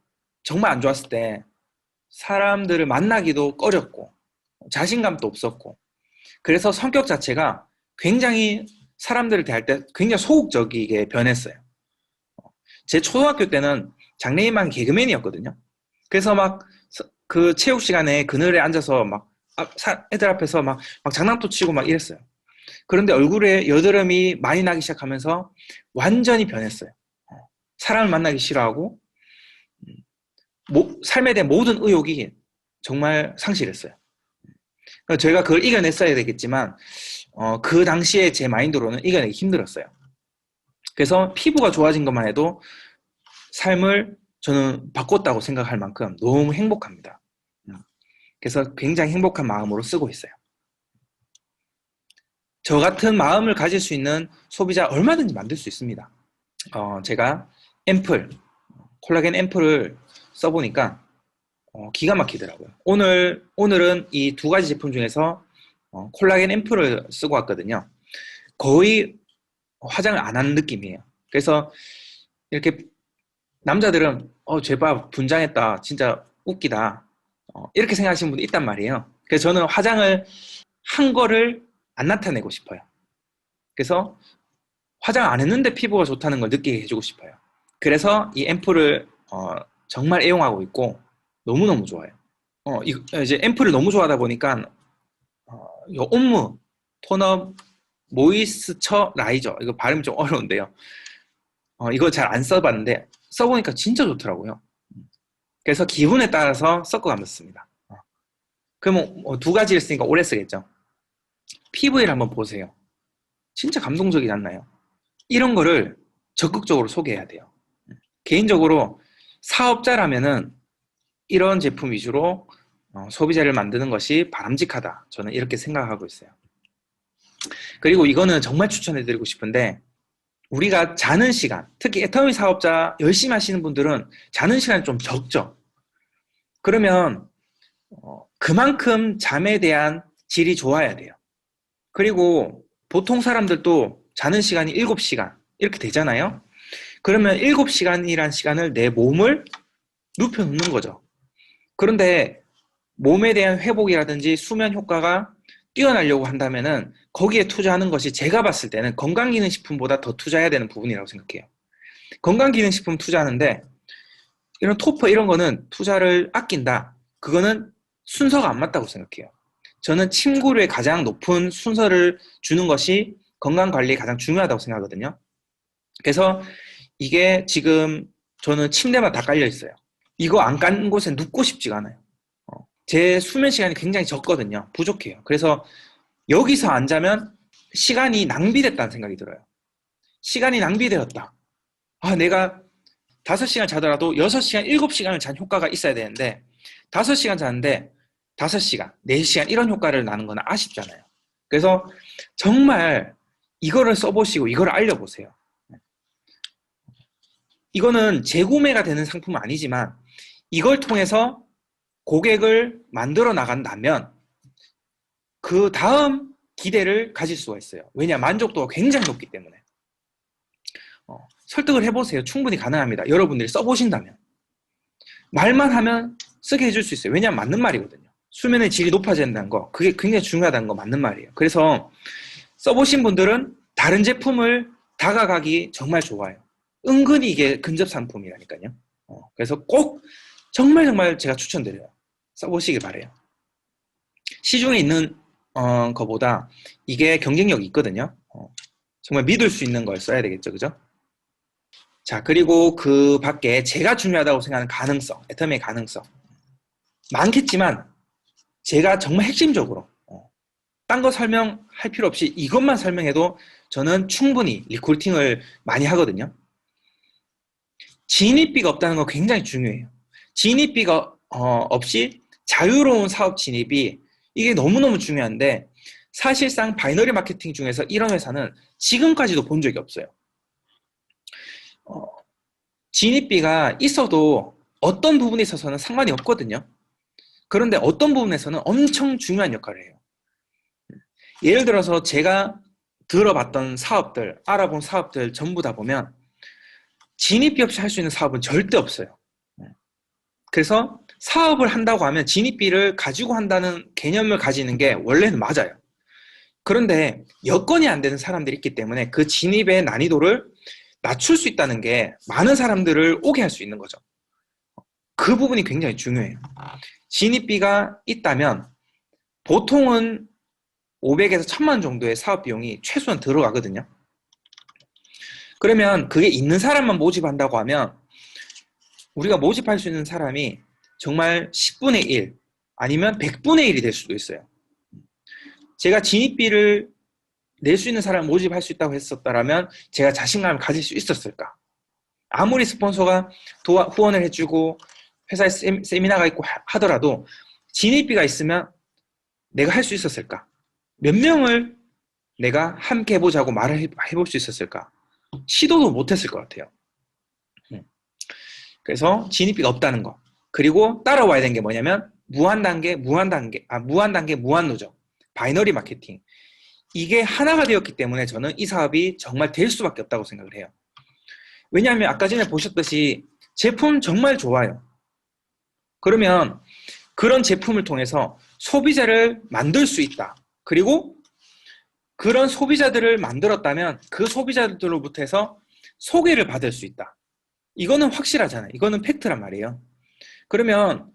정말 안 좋았을 때 사람들을 만나기도 꺼렸고 자신감도 없었고, 그래서 성격 자체가 굉장히 사람들을 대할 때 굉장히 소극적이게 변했어요. 제 초등학교 때는 장래희망 개그맨이었거든요. 그래서 막 그 체육 시간에 그늘에 앉아서 막 애들 앞에서 막 장난도 치고 막 이랬어요. 그런데 얼굴에 여드름이 많이 나기 시작하면서 완전히 변했어요. 사람을 만나기 싫어하고 삶에 대한 모든 의욕이 정말 상실했어요. 저희가 그걸 이겨냈어야 되겠지만 그 당시에 제 마인드로는 이겨내기 힘들었어요. 그래서 피부가 좋아진 것만 해도 삶을 저는 바꿨다고 생각할 만큼 너무 행복합니다. 그래서 굉장히 행복한 마음으로 쓰고 있어요. 저 같은 마음을 가질 수 있는 소비자 얼마든지 만들 수 있습니다. 제가 콜라겐 앰플을 써보니까 기가 막히더라고요. 오늘은 이 두 가지 제품 중에서 콜라겐 앰플을 쓰고 왔거든요. 거의 화장을 안 하는 느낌이에요. 그래서 이렇게 남자들은 제발 분장했다, 진짜 웃기다, 이렇게 생각하시는 분도 있단 말이에요. 그래서 저는 화장을 한 거를 안 나타내고 싶어요. 그래서 화장 안 했는데 피부가 좋다는 걸 느끼게 해주고 싶어요. 그래서 이 앰플을 정말 애용하고 있고 너무너무 좋아요. 이제 앰플을 너무 좋아하다 보니까 이 옴무 톤업 모이스처 라이저, 이거 발음이 좀 어려운데요. 이거 잘 안 써봤는데 써보니까 진짜 좋더라고요. 그래서 기분에 따라서 섞어가면습니다. 그러면 두 가지를 쓰니까 오래 쓰겠죠. PV를 한번 보세요. 진짜 감동적이지 않나요? 이런 거를 적극적으로 소개해야 돼요. 개인적으로 사업자라면은 이런 제품 위주로 소비자를 만드는 것이 바람직하다. 저는 이렇게 생각하고 있어요. 그리고 이거는 정말 추천해드리고 싶은데, 우리가 자는 시간, 특히 애터미 사업자 열심히 하시는 분들은 자는 시간이 좀 적죠. 그러면 그만큼 잠에 대한 질이 좋아야 돼요. 그리고 보통 사람들도 자는 시간이 7시간 이렇게 되잖아요. 그러면 7시간이란 시간을 내 몸을 눕혀놓는 거죠. 그런데 몸에 대한 회복이라든지 수면 효과가 뛰어나려고 한다면은 거기에 투자하는 것이 제가 봤을 때는 건강기능식품보다 더 투자해야 되는 부분이라고 생각해요. 건강기능식품 투자하는데 이런 토퍼 이런 거는 투자를 아낀다. 그거는 순서가 안 맞다고 생각해요. 저는 침구류에 가장 높은 순서를 주는 것이 건강관리에 가장 중요하다고 생각하거든요. 그래서 이게 지금 저는 침대만 다 깔려 있어요. 이거 안 깐 곳에 눕고 싶지가 않아요. 제 수면 시간이 굉장히 적거든요. 부족해요. 그래서 여기서 안 자면 시간이 낭비됐다는 생각이 들어요. 시간이 낭비되었다. 내가 5시간 자더라도 6시간, 7시간을 잔 효과가 있어야 되는데 5시간 자는데 5시간, 4시간 이런 효과를 나는 건 아쉽잖아요. 그래서 정말 이거를 써보시고 이거를 알려보세요. 이거는 재구매가 되는 상품은 아니지만 이걸 통해서 고객을 만들어 나간다면 그 다음 기대를 가질 수가 있어요. 왜냐? 만족도가 굉장히 높기 때문에. 설득을 해보세요. 충분히 가능합니다. 여러분들이 써보신다면. 말만 하면 쓰게 해줄 수 있어요. 왜냐하면 맞는 말이거든요. 수면의 질이 높아진다는 거, 그게 굉장히 중요하다는 거 맞는 말이에요. 그래서 써보신 분들은 다른 제품을 다가가기 정말 좋아요. 은근히 이게 근접 상품이라니까요. 그래서 꼭 정말 제가 추천드려요. 써보시길 바래요. 시중에 있는 거보다 이게 경쟁력이 있거든요. 정말 믿을 수 있는 걸 써야 되겠죠. 그죠? 자, 그리고 그 밖에 제가 중요하다고 생각하는 가능성, 애터미의 가능성. 많겠지만 제가 정말 핵심적으로 딴 거 설명할 필요 없이 이것만 설명해도 저는 충분히 리콜팅을 많이 하거든요. 진입비가 없다는 거 굉장히 중요해요. 진입비가 없이 자유로운 사업 진입이 이게 너무너무 중요한데 사실상 바이너리 마케팅 중에서 이런 회사는 지금까지도 본 적이 없어요. 진입비가 있어도 어떤 부분에 있어서는 상관이 없거든요. 그런데 어떤 부분에서는 엄청 중요한 역할을 해요. 예를 들어서 제가 들어봤던 사업들, 알아본 사업들 전부 다 보면 진입비 없이 할 수 있는 사업은 절대 없어요. 그래서 사업을 한다고 하면 진입비를 가지고 한다는 개념을 가지는 게 원래는 맞아요. 그런데 여건이 안 되는 사람들이 있기 때문에 그 진입의 난이도를 낮출 수 있다는 게 많은 사람들을 오게 할 수 있는 거죠. 그 부분이 굉장히 중요해요. 진입비가 있다면 보통은 500에서 1000만 정도의 사업 비용이 최소한 들어가거든요. 그러면 그게 있는 사람만 모집한다고 하면 우리가 모집할 수 있는 사람이 정말 10분의 1 아니면 100분의 1이 될 수도 있어요. 제가 진입비를 낼 수 있는 사람을 모집할 수 있다고 했었다면 제가 자신감을 가질 수 있었을까? 아무리 스폰서가 후원을 해주고 회사에 세미나가 있고 하더라도 진입비가 있으면 내가 할 수 있었을까? 몇 명을 내가 함께 해보자고 말을 해볼 수 있었을까? 시도도 못했을 것 같아요. 그래서 진입비가 없다는 거. 그리고 따라와야 되는 게 뭐냐면 무한단계, 무한누적, 바이너리 마케팅. 이게 하나가 되었기 때문에 저는 이 사업이 정말 될 수밖에 없다고 생각을 해요. 왜냐하면 아까 전에 보셨듯이 제품 정말 좋아요. 그러면 그런 제품을 통해서 소비자를 만들 수 있다. 그리고 그런 소비자들을 만들었다면 그 소비자들로부터 해서 소개를 받을 수 있다. 이거는 확실하잖아요. 이거는 팩트란 말이에요. 그러면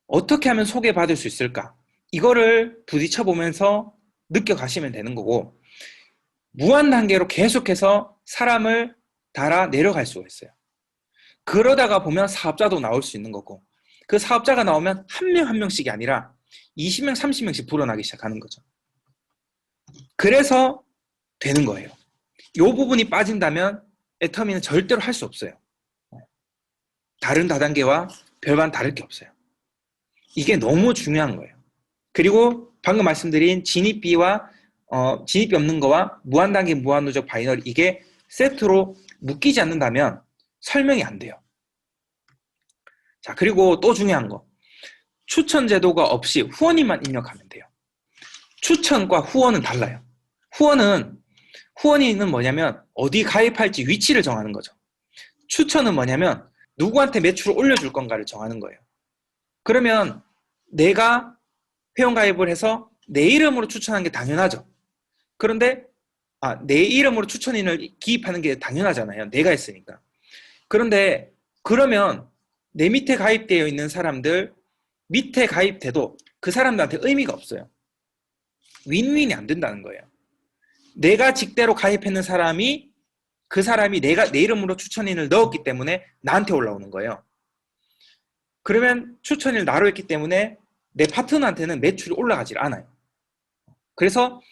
어떻게 하면 소개받을 수 있을까? 이거를 부딪혀 보면서 느껴가시면 되는 거고 무한 단계로 계속해서 사람을 달아 내려갈 수가 있어요. 그러다가 보면 사업자도 나올 수 있는 거고 그 사업자가 나오면 한 명 한 명씩이 아니라 20명, 30명씩 불어나기 시작하는 거죠. 그래서 되는 거예요. 이 부분이 빠진다면 애터미는 절대로 할 수 없어요. 다른 다단계와 별반 다를 게 없어요. 이게 너무 중요한 거예요. 그리고 방금 말씀드린 진입비와 진입비 없는 거와 무한단계, 무한누적, 바이너리 이게 세트로 묶이지 않는다면 설명이 안 돼요. 자, 그리고 또 중요한 거. 추천 제도가 없이 후원인만 입력하면 돼요. 추천과 후원은 달라요. 후원인은 뭐냐면 어디 가입할지 위치를 정하는 거죠. 추천은 뭐냐면 누구한테 매출을 올려줄 건가를 정하는 거예요. 그러면 내가 회원가입을 해서 내 이름으로 추천하는 게 당연하죠. 그런데 내 이름으로 추천인을 기입하는 게 당연하잖아요. 내가 했으니까. 그런데 그러면 내 밑에 가입되어 있는 사람들 밑에 가입돼도 그 사람들한테 의미가 없어요. 윈윈이 안 된다는 거예요. 내가 직대로 가입했는 사람이 그 사람이 내 이름으로 추천인을 넣었기 때문에 나한테 올라오는 거예요. 그러면 추천인을 나로 했기 때문에 내 파트너한테는 매출이 올라가질 않아요. 그래서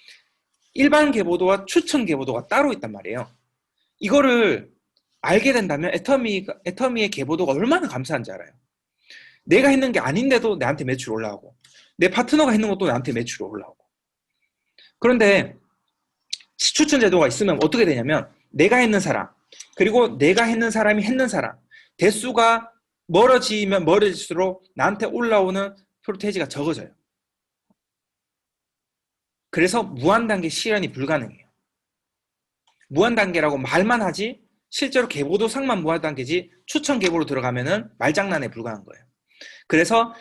일반 계보도와 추천 계보도가 따로 있단 말이에요. 이거를 알게 된다면 애터미의 계보도가 얼마나 감사한지 알아요. 내가 했는 게 아닌데도 나한테 매출이 올라오고 내 파트너가 했는 것도 나한테 매출이 올라오고 그런데 추천 제도가 있으면 어떻게 되냐면 내가 했는 사람 그리고 내가 했는 사람이 했는 사람 대수가 멀어지면 멀어질수록 나한테 올라오는 프로테이지가 적어져요. 그래서 무한단계 실현이 불가능해요. 무한단계라고 말만 하지 실제로 계보도상만 무한단계지 추천 계보로 들어가면은 말장난에 불과한 거예요. 그래서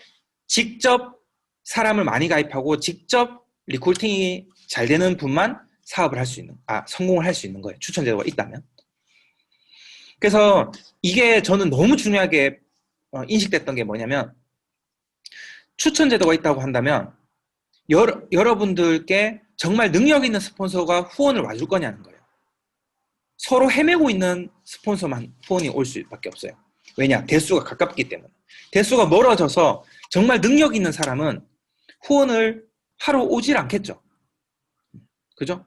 직접 사람을 많이 가입하고 직접 리크루팅이 잘 되는 분만 사업을 할 수 있는, 성공을 할 수 있는 거예요. 추천 제도가 있다면. 그래서 이게 저는 너무 중요하게 인식됐던 게 뭐냐면 추천 제도가 있다고 한다면 여러분들께 정말 능력 있는 스폰서가 후원을 와줄 거냐는 거예요. 서로 헤매고 있는 스폰서만 후원이 올 수밖에 없어요. 왜냐? 대수가 가깝기 때문에. 대수가 멀어져서 정말 능력 있는 사람은 후원을 하러 오질 않겠죠. 그죠?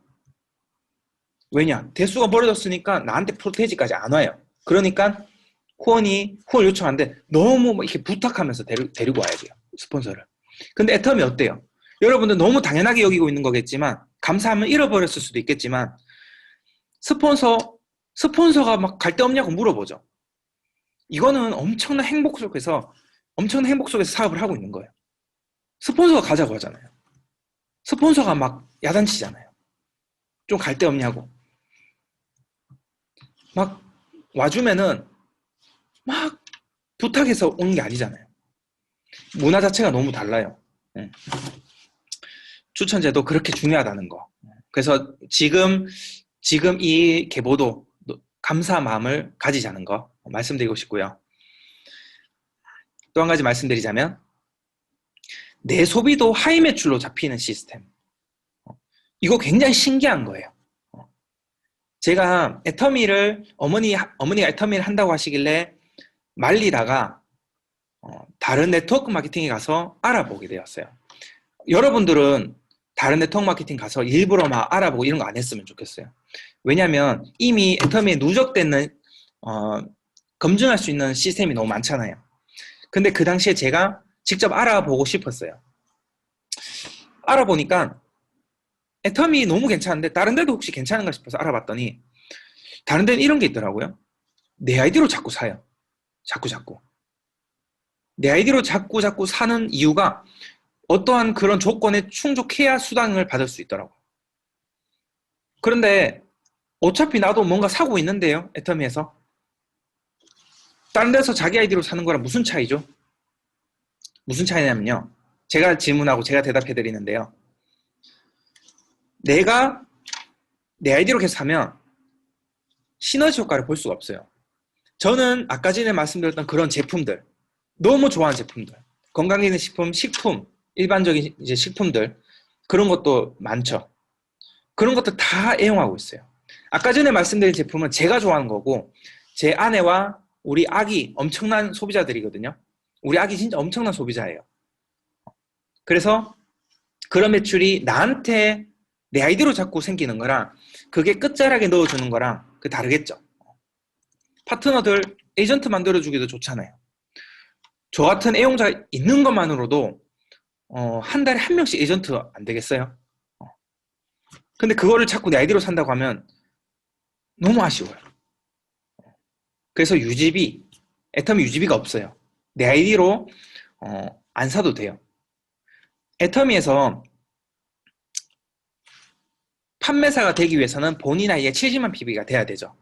왜냐? 대수가 멀어졌으니까 나한테 프로테이지까지 안 와요. 그러니까 후원을 요청하는데 너무 이렇게 부탁하면서 데리고 와야 돼요. 스폰서를. 근데 애터미 어때요? 여러분들 너무 당연하게 여기고 있는 거겠지만 감사하면 잃어버렸을 수도 있겠지만 스폰서가 막 갈 데 없냐고 물어보죠. 이거는 엄청난 행복 속에서 사업을 하고 있는 거예요. 스폰서가 가자고 하잖아요. 스폰서가 막 야단치잖아요. 좀 갈 데 없냐고. 막 와주면은 막 부탁해서 오는 게 아니잖아요. 문화 자체가 너무 달라요. 추천제도 그렇게 중요하다는 거. 그래서 지금 이 계보도 감사한 마음을 가지자는 거 말씀드리고 싶고요. 또 한 가지 말씀드리자면 내 소비도 하이 매출로 잡히는 시스템. 이거 굉장히 신기한 거예요. 제가 애터미를 어머니가 애터미를 한다고 하시길래 말리다가 다른 네트워크 마케팅에 가서 알아보게 되었어요. 여러분들은 다른 네트워크 마케팅 가서 일부러 막 알아보고 이런 거 안 했으면 좋겠어요. 왜냐하면 이미 애터미에 누적되는 검증할 수 있는 시스템이 너무 많잖아요. 근데 그 당시에 제가 직접 알아보고 싶었어요. 알아보니까 애터미 너무 괜찮은데 다른 데도 혹시 괜찮은가 싶어서 알아봤더니 다른 데는 이런 게 있더라고요. 내 아이디로 자꾸 사요. 자꾸. 내 아이디로 자꾸 사는 이유가 어떠한 그런 조건에 충족해야 수당을 받을 수 있더라고요. 그런데 어차피 나도 뭔가 사고 있는데요. 애터미에서. 다른 데서 자기 아이디로 사는 거랑 무슨 차이죠? 무슨 차이냐면요. 제가 질문하고 제가 대답해 드리는데요. 내가 내 아이디로 계속 사면 시너지 효과를 볼 수가 없어요. 저는 아까 전에 말씀드렸던 그런 제품들, 너무 좋아하는 제품들, 건강기능식품, 식품, 일반적인 이제 식품들, 그런 것도 많죠. 그런 것도 다 애용하고 있어요. 아까 전에 말씀드린 제품은 제가 좋아하는 거고, 제 아내와 우리 아기 엄청난 소비자들이거든요. 우리 아기 진짜 엄청난 소비자예요. 그래서 그런 매출이 나한테 내 아이디로 자꾸 생기는 거랑 그게 끝자락에 넣어주는 거랑 그 다르겠죠. 파트너들 에이전트 만들어주기도 좋잖아요. 저 같은 애용자 있는 것만으로도 한 달에 한 명씩 에이전트 안 되겠어요? 근데 그거를 자꾸 내 아이디로 산다고 하면 너무 아쉬워요. 그래서 애터미 유지비가 없어요. 내 아이디로 안 사도 돼요. 애터미에서 판매사가 되기 위해서는 본인 아이에 70만 PB가 돼야 되죠.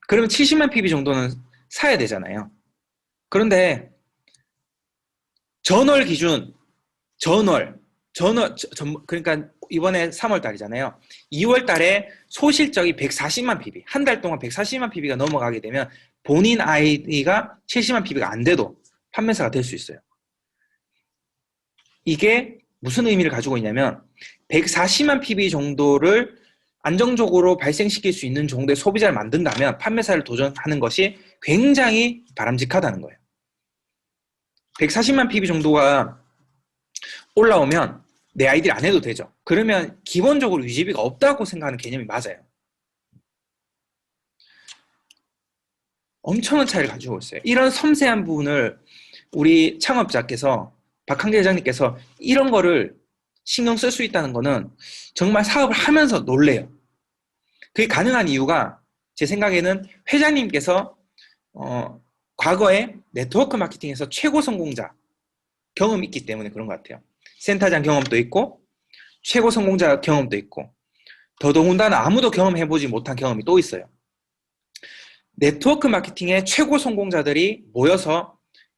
그러면 70만 PB 정도는 사야 되잖아요. 그런데 전월 기준, 그러니까 이번에 3월 달이잖아요. 2월 달에 소실적이 140만 PB, 한 달 동안 140만 PB가 넘어가게 되면 본인 아이디가 70만 PB가 안 돼도 판매사가 될 수 있어요. 이게 무슨 의미를 가지고 있냐면 140만 PB 정도를 안정적으로 발생시킬 수 있는 정도의 소비자를 만든다면 판매사를 도전하는 것이 굉장히 바람직하다는 거예요. 140만 PB 정도가 올라오면 내 아이디를 안 해도 되죠. 그러면 기본적으로 유지비가 없다고 생각하는 개념이 맞아요. 엄청난 차이를 가지고 있어요. 이런 섬세한 부분을 우리 창업자께서 박한길 회장님께서 이런 거를 신경 쓸 수 있다는 거는 정말 사업을 하면서 놀래요. 그게 가능한 이유가 제 생각에는 회장님께서 과거에 네트워크 마케팅에서 최고 성공자 경험이 있기 때문에 그런 것 같아요. 센터장 경험도 있고 최고 성공자 경험도 있고 더더군다나 아무도 경험해보지 못한 경험이 또 있어요. 네트워크 마케팅의 최고 성공자들이 모여서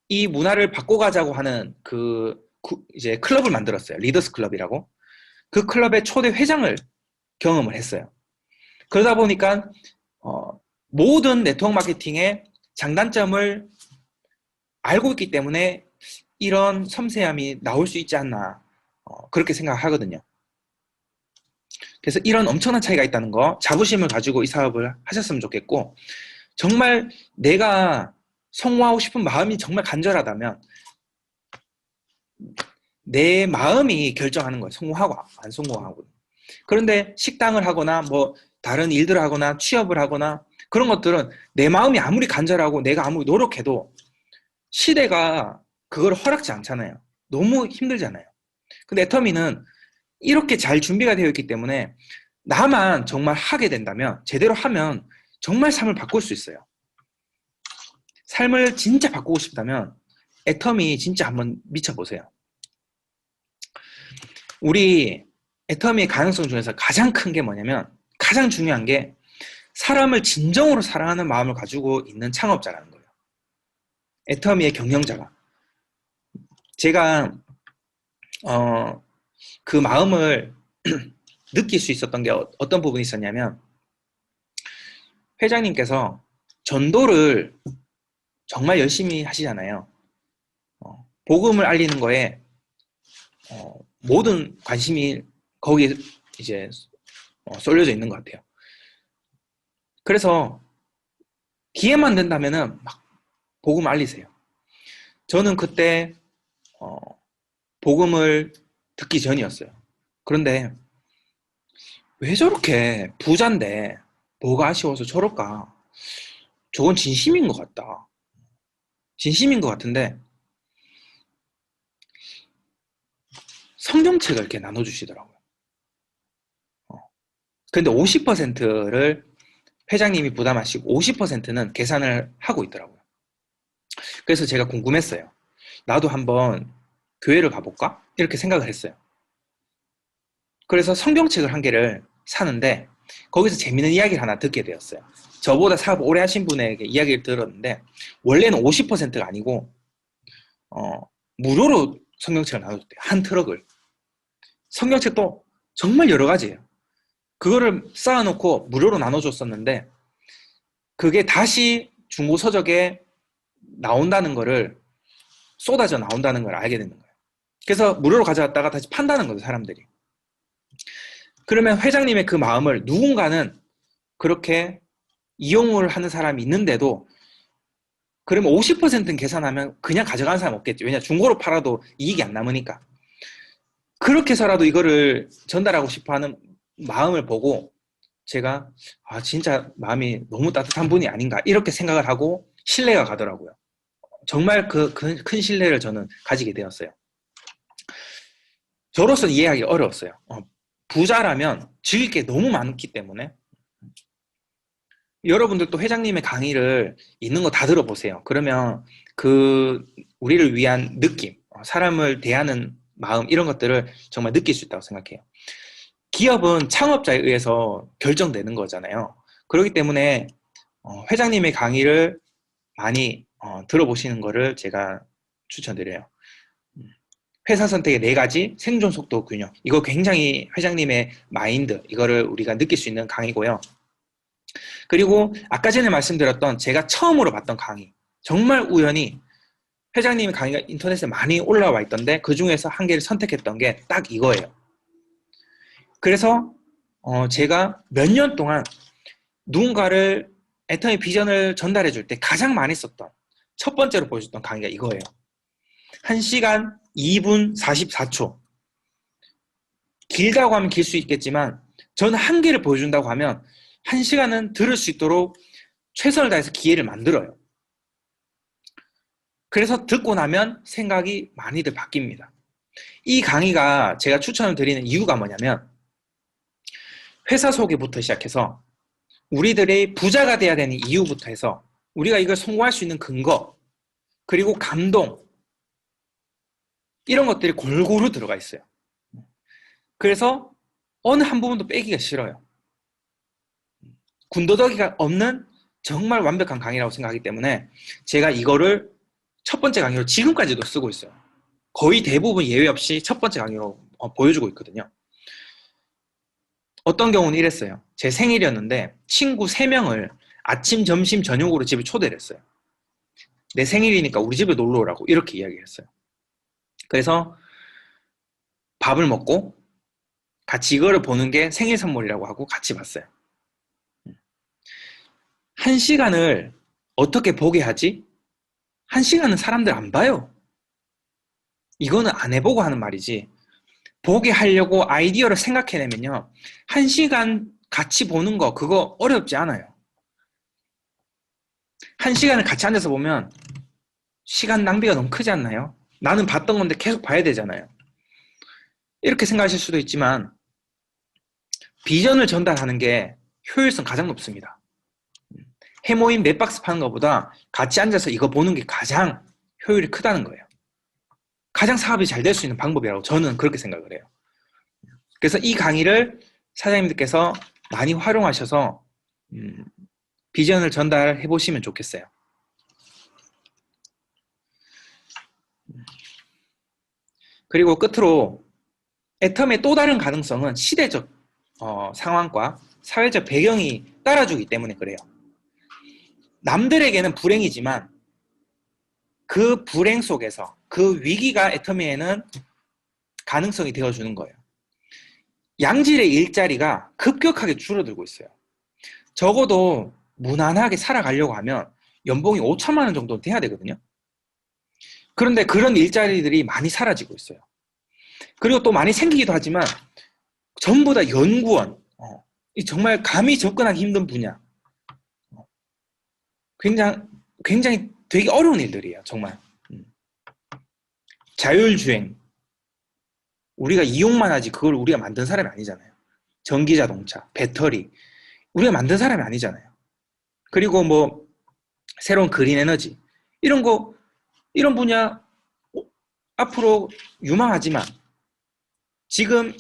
이 문화를 바꿔가자고 하는 이제 클럽을 만들었어요. 리더스 클럽이라고. 그 클럽의 초대 회장을 경험을 했어요. 그러다 보니까 모든 네트워크 마케팅의 장단점을 알고 있기 때문에 이런 섬세함이 나올 수 있지 않나 그렇게 생각하거든요. 그래서 이런 엄청난 차이가 있다는 거 자부심을 가지고 이 사업을 하셨으면 좋겠고 정말 내가 성공하고 싶은 마음이 정말 간절하다면 내 마음이 결정하는 거예요. 성공하고 안 성공하고. 그런데 식당을 하거나 뭐 다른 일들을 하거나 취업을 하거나 그런 것들은 내 마음이 아무리 간절하고 내가 아무리 노력해도 시대가 그걸 허락지 않잖아요. 너무 힘들잖아요. 근데 애터미는 이렇게 잘 준비가 되어 있기 때문에 나만 정말 하게 된다면 제대로 하면 정말 삶을 바꿀 수 있어요. 삶을 진짜 바꾸고 싶다면 애터미 진짜 한번 미쳐보세요. 우리 애터미의 가능성 중에서 가장 큰 게 뭐냐면 가장 중요한 게 사람을 진정으로 사랑하는 마음을 가지고 있는 창업자라는 거예요. 애터미의 경영자가. 제가 그 마음을 느낄 수 있었던 게 어떤 부분이 있었냐면 회장님께서 전도를 정말 열심히 하시잖아요. 복음을 알리는 거에 모든 관심이 거기에 이제 쏠려져 있는 것 같아요. 그래서 기회만 된다면은 막 복음 알리세요. 저는 그때 복음을 듣기 전이었어요. 그런데 왜 저렇게 부자인데 뭐가 아쉬워서 저럴까? 저건 진심인 것 같다. 진심인 것 같은데 성경책을 이렇게 나눠주시더라고요. 근데 50%를 회장님이 부담하시고 50%는 계산을 하고 있더라고요. 그래서 제가 궁금했어요. 나도 한번 교회를 가볼까? 이렇게 생각을 했어요. 그래서 성경책을 한 개를 사는데 거기서 재밌는 이야기를 하나 듣게 되었어요. 저보다 사업 오래 하신 분에게 이야기를 들었는데 원래는 50%가 아니고 무료로 성경책을 나눠줬대요. 한 트럭을. 성경책도 정말 여러 가지예요. 그거를 쌓아놓고 무료로 나눠줬었는데 그게 다시 중고 서적에 나온다는 거를 쏟아져 나온다는 걸 알게 되는 거예요. 그래서 무료로 가져갔다가 다시 판다는 거죠, 사람들이. 그러면 회장님의 그 마음을 누군가는 그렇게 이용을 하는 사람이 있는데도 그러면 50%는 계산하면 그냥 가져가는 사람 없겠죠. 왜냐 중고로 팔아도 이익이 안 남으니까. 그렇게 해서라도 이거를 전달하고 싶어하는 마음을 보고 제가 진짜 마음이 너무 따뜻한 분이 아닌가 이렇게 생각을 하고 신뢰가 가더라고요. 정말 그 큰 신뢰를 저는 가지게 되었어요. 저로서는 이해하기 어려웠어요. 부자라면 즐길 게 너무 많기 때문에 여러분들도 회장님의 강의를 있는 거 다 들어보세요. 그러면 그 우리를 위한 느낌, 사람을 대하는 마음 이런 것들을 정말 느낄 수 있다고 생각해요. 기업은 창업자에 의해서 결정되는 거잖아요. 그렇기 때문에 회장님의 강의를 많이 들어보시는 거를 제가 추천드려요. 회사 선택의 4가지 생존 속도 균형. 이거 굉장히 회장님의 마인드, 이거를 우리가 느낄 수 있는 강의고요. 그리고 아까 전에 말씀드렸던 제가 처음으로 봤던 강의. 정말 우연히 회장님의 강의가 인터넷에 많이 올라와 있던데 그 중에서 한 개를 선택했던 게 딱 이거예요. 그래서 제가 몇 년 동안 누군가를 애터미 비전을 전달해 줄 때 가장 많이 썼던 첫 번째로 보여줬던 강의가 이거예요. 1시간 2분 44초. 길다고 하면 길 수 있겠지만 저는 한 개를 보여준다고 하면 1시간은 들을 수 있도록 최선을 다해서 기회를 만들어요. 그래서 듣고 나면 생각이 많이들 바뀝니다. 이 강의가 제가 추천을 드리는 이유가 뭐냐면 회사 소개부터 시작해서 우리들의 부자가 돼야 되는 이유부터 해서 우리가 이걸 성공할 수 있는 근거 그리고 감동 이런 것들이 골고루 들어가 있어요. 그래서 어느 한 부분도 빼기가 싫어요. 군더더기가 없는 정말 완벽한 강의라고 생각하기 때문에 제가 이거를 첫 번째 강의로 지금까지도 쓰고 있어요. 거의 대부분 예외 없이 첫 번째 강의로 보여주고 있거든요. 어떤 경우는 이랬어요. 제 생일이었는데 친구 3명을 아침, 점심, 저녁으로 집에 초대를 했어요. 내 생일이니까 우리 집에 놀러 오라고 이렇게 이야기를 했어요. 그래서 밥을 먹고 같이 이거를 보는 게 생일 선물이라고 하고 같이 봤어요. 1시간을 어떻게 보게 하지? 1시간은 사람들 안 봐요. 이거는 안 해보고 하는 말이지. 보게 하려고 아이디어를 생각해내면요. 1시간 같이 보는 거 그거 어렵지 않아요. 1시간을 같이 앉아서 보면 시간 낭비가 너무 크지 않나요? 나는 봤던 건데 계속 봐야 되잖아요. 이렇게 생각하실 수도 있지만 비전을 전달하는 게 효율성 가장 높습니다. 해모임 4박스 파는 것보다 같이 앉아서 이거 보는 게 가장 효율이 크다는 거예요. 가장 사업이 잘 될 수 있는 방법이라고 저는 그렇게 생각을 해요. 그래서 이 강의를 사장님들께서 많이 활용하셔서 비전을 전달해 보시면 좋겠어요. 그리고 끝으로 애텀의 또 다른 가능성은 시대적 상황과 사회적 배경이 따라주기 때문에 그래요. 남들에게는 불행이지만 그 불행 속에서 그 위기가 애터미에는 가능성이 되어주는 거예요. 양질의 일자리가 급격하게 줄어들고 있어요. 적어도 무난하게 살아가려고 하면 연봉이 5천만 원 정도 돼야 되거든요. 그런데 그런 일자리들이 많이 사라지고 있어요. 그리고 또 많이 생기기도 하지만 전부 다 연구원, 정말 감히 접근하기 힘든 분야, 굉장히 되게 어려운 일들이에요. 정말. 자율주행, 우리가 이용만 하지 그걸 우리가 만든 사람이 아니잖아요. 전기자동차, 배터리, 우리가 만든 사람이 아니잖아요. 그리고 뭐 새로운 그린 에너지, 이런 거, 이런 분야 앞으로 유망하지만 지금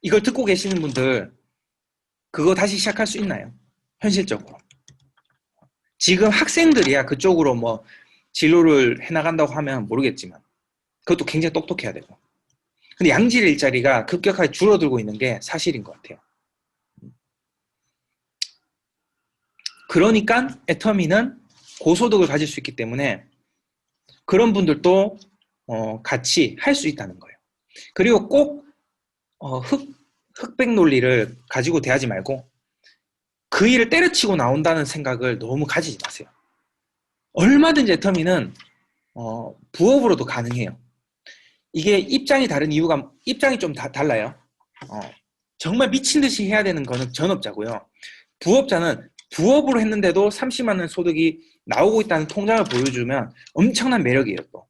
이걸 듣고 계시는 분들 그거 다시 시작할 수 있나요? 현실적으로. 지금 학생들이야 그쪽으로 뭐 진로를 해나간다고 하면 모르겠지만 그것도 굉장히 똑똑해야 되고. 근데 양질 일자리가 급격하게 줄어들고 있는 게 사실인 것 같아요. 그러니까 애터미는 고소득을 가질 수 있기 때문에 그런 분들도 같이 할 수 있다는 거예요. 그리고 꼭 흑백 논리를 가지고 대하지 말고 그 일을 때려치고 나온다는 생각을 너무 가지지 마세요. 얼마든지 애터미는 부업으로도 가능해요. 이게 입장이 다른 이유가 입장이 좀 달라요. 정말 미친 듯이 해야 되는 거는 전업자고요. 부업자는 부업으로 했는데도 30만 원 소득이 나오고 있다는 통장을 보여주면 엄청난 매력이에요. 또.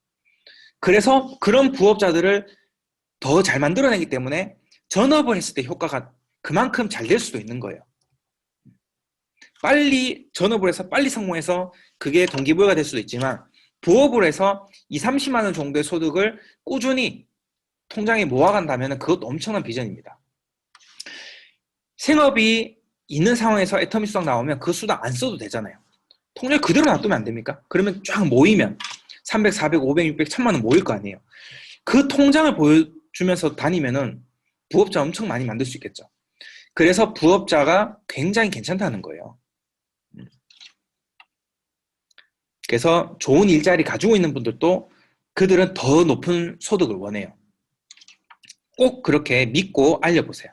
그래서 그런 부업자들을 더 잘 만들어내기 때문에 전업을 했을 때 효과가 그만큼 잘 될 수도 있는 거예요. 빨리 전업을 해서 빨리 성공해서 그게 동기부여가 될 수도 있지만 부업을 해서 20, 30만 원 정도의 소득을 꾸준히 통장에 모아간다면 그것도 엄청난 비전입니다. 생업이 있는 상황에서 애터미 수당 나오면 그 수당 안 써도 되잖아요. 통장에 그대로 놔두면 안 됩니까? 그러면 쫙 모이면 300, 400, 500, 600, 1000만 원 모일 거 아니에요. 그 통장을 보여주면서 다니면은 부업자 엄청 많이 만들 수 있겠죠. 그래서 부업자가 굉장히 괜찮다는 거예요. 그래서 좋은 일자리 가지고 있는 분들도 그들은 더 높은 소득을 원해요. 꼭 그렇게 믿고 알려보세요.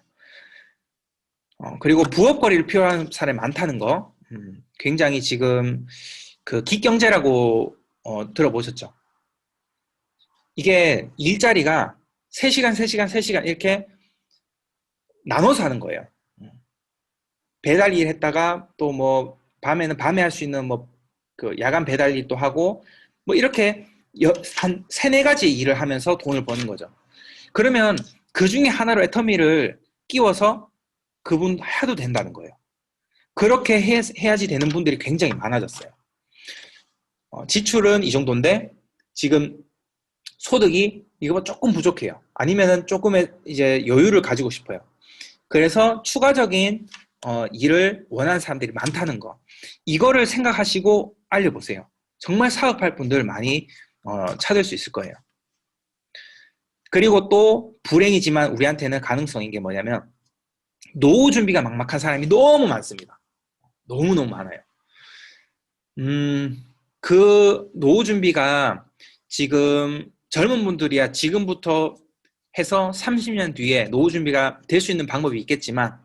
그리고 부업거리를 필요한 사람이 많다는 거, 굉장히 지금 그 기경제라고 들어보셨죠? 이게 일자리가 3시간, 3시간, 3시간 이렇게 나눠서 하는 거예요. 배달 일 했다가 또 뭐 밤에는 밤에 할 수 있는 뭐 그 야간 배달 일도 하고 뭐 이렇게 한 3, 4가지 일을 하면서 돈을 버는 거죠. 그러면 그 중에 하나로 애터미를 끼워서 그분 해도 된다는 거예요. 그렇게 해야지 되는 분들이 굉장히 많아졌어요. 지출은 이 정도인데 지금 소득이 이거보다 조금 부족해요. 아니면은 조금의 이제 여유를 가지고 싶어요. 그래서 추가적인 일을 원하는 사람들이 많다는 거. 이거를 생각하시고 알려보세요. 정말 사업할 분들 많이 찾을 수 있을 거예요. 그리고 또 불행이지만 우리한테는 가능성인 게 뭐냐면 노후 준비가 막막한 사람이 너무 많습니다. 너무너무 많아요. 그 노후 준비가 지금 젊은 분들이야 지금부터 해서 30년 뒤에 노후 준비가 될 수 있는 방법이 있겠지만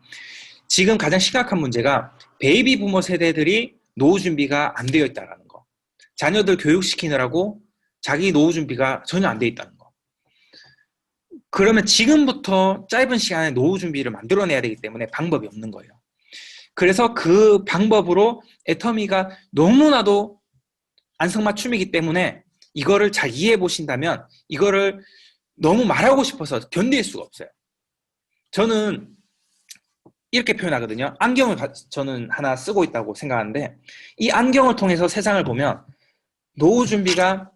지금 가장 심각한 문제가 베이비 부머 세대들이 노후 준비가 안 되어 있다는 거. 자녀들 교육시키느라고 자기 노후 준비가 전혀 안 되어 있다는 거. 그러면 지금부터 짧은 시간에 노후 준비를 만들어내야 되기 때문에 방법이 없는 거예요. 그래서 그 방법으로 애터미가 너무나도 안성맞춤이기 때문에 이거를 잘 이해해 보신다면 이거를 너무 말하고 싶어서 견딜 수가 없어요. 저는 이렇게 표현하거든요. 안경을 저는 하나 쓰고 있다고 생각하는데 이 안경을 통해서 세상을 보면 노후 준비가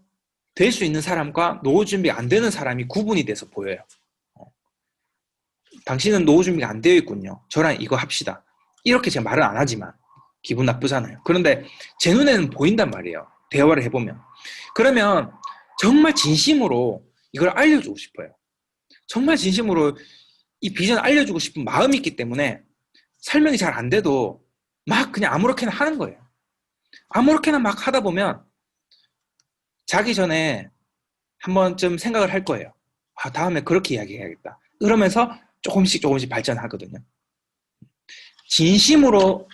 될 수 있는 사람과 노후 준비가 안 되는 사람이 구분이 돼서 보여요. 당신은 노후 준비가 안 되어 있군요. 저랑 이거 합시다. 이렇게 제가 말을 안 하지만 기분 나쁘잖아요. 그런데 제 눈에는 보인단 말이에요. 대화를 해보면. 그러면 정말 진심으로 이걸 알려주고 싶어요. 정말 진심으로 이 비전 알려주고 싶은 마음이 있기 때문에 설명이 잘 안 돼도 막 그냥 아무렇게나 하는 거예요. 아무렇게나 막 하다 보면 자기 전에 한 번쯤 생각을 할 거예요. 아, 다음에 그렇게 이야기해야겠다. 그러면서 조금씩 조금씩 발전하거든요. 진심으로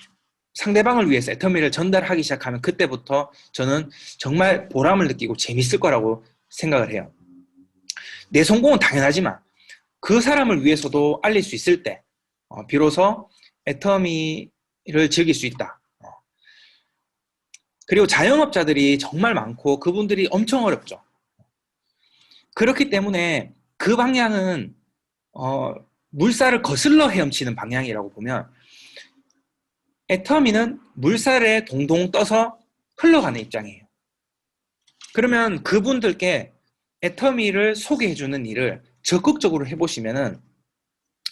상대방을 위해서 애터미를 전달하기 시작하면 그때부터 저는 정말 보람을 느끼고 재밌을 거라고 생각을 해요. 내 성공은 당연하지만 그 사람을 위해서도 알릴 수 있을 때 비로소 애터미를 즐길 수 있다. 그리고 자영업자들이 정말 많고 그분들이 엄청 어렵죠. 그렇기 때문에 그 방향은 물살을 거슬러 헤엄치는 방향이라고 보면 애터미는 물살에 동동 떠서 흘러가는 입장이에요. 그러면 그분들께 애터미를 소개해주는 일을 적극적으로 해보시면은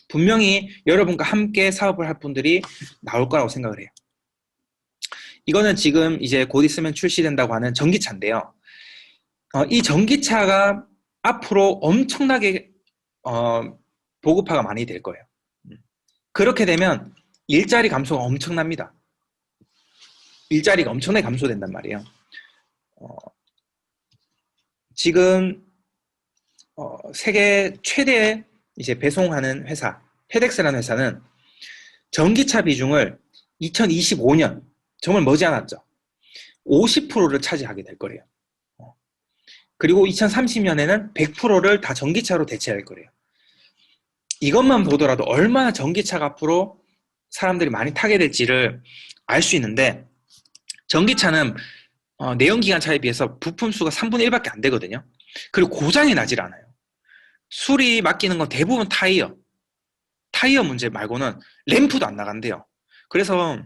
분명히 여러분과 함께 사업을 할 분들이 나올 거라고 생각을 해요. 이거는 지금 이제 곧 있으면 출시된다고 하는 전기차인데요. 이 전기차가 앞으로 엄청나게 보급화가 많이 될 거예요. 그렇게 되면 일자리 감소가 엄청납니다. 일자리가 엄청나게 감소된단 말이에요. 지금 세계 최대 이제 배송하는 회사 페덱스라는 회사는 전기차 비중을 2025년 정말 머지않았죠. 50%를 차지하게 될 거래요. 그리고 2030년에는 100%를 다 전기차로 대체할 거래요. 이것만 보더라도 얼마나 전기차가 앞으로 사람들이 많이 타게 될지를 알 수 있는데 전기차는 내연기관차에 비해서 부품 수가 3분의 1밖에 안 되거든요. 그리고 고장이 나질 않아요. 수리 맡기는 건 대부분 타이어 문제 말고는 램프도 안 나간대요. 그래서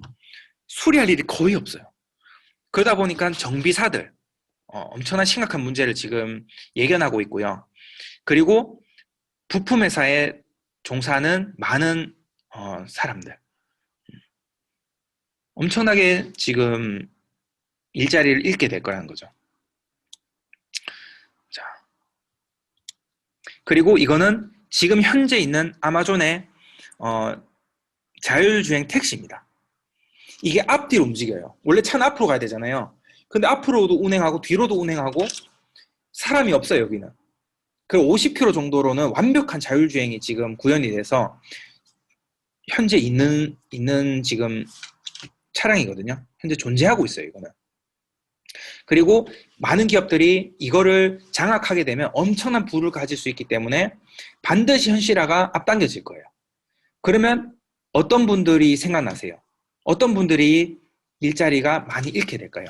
수리할 일이 거의 없어요. 그러다 보니까 정비사들 엄청난 심각한 문제를 지금 예견하고 있고요. 그리고 부품 회사에 종사하는 많은 사람들 엄청나게 지금 일자리를 잃게 될 거라는 거죠. 자, 그리고 이거는 지금 현재 있는 아마존의 자율주행 택시입니다. 이게 앞뒤로 움직여요. 원래 차는 앞으로 가야 되잖아요. 근데 앞으로도 운행하고 뒤로도 운행하고 사람이 없어요, 여기는. 그리고 50km 정도로는 완벽한 자율주행이 지금 구현이 돼서 현재 있는 지금 차량이거든요. 현재 존재하고 있어요, 이거는. 그리고 많은 기업들이 이거를 장악하게 되면 엄청난 부를 가질 수 있기 때문에 반드시 현실화가 앞당겨질 거예요. 그러면 어떤 분들이 생각나세요? 어떤 분들이 일자리가 많이 잃게 될까요?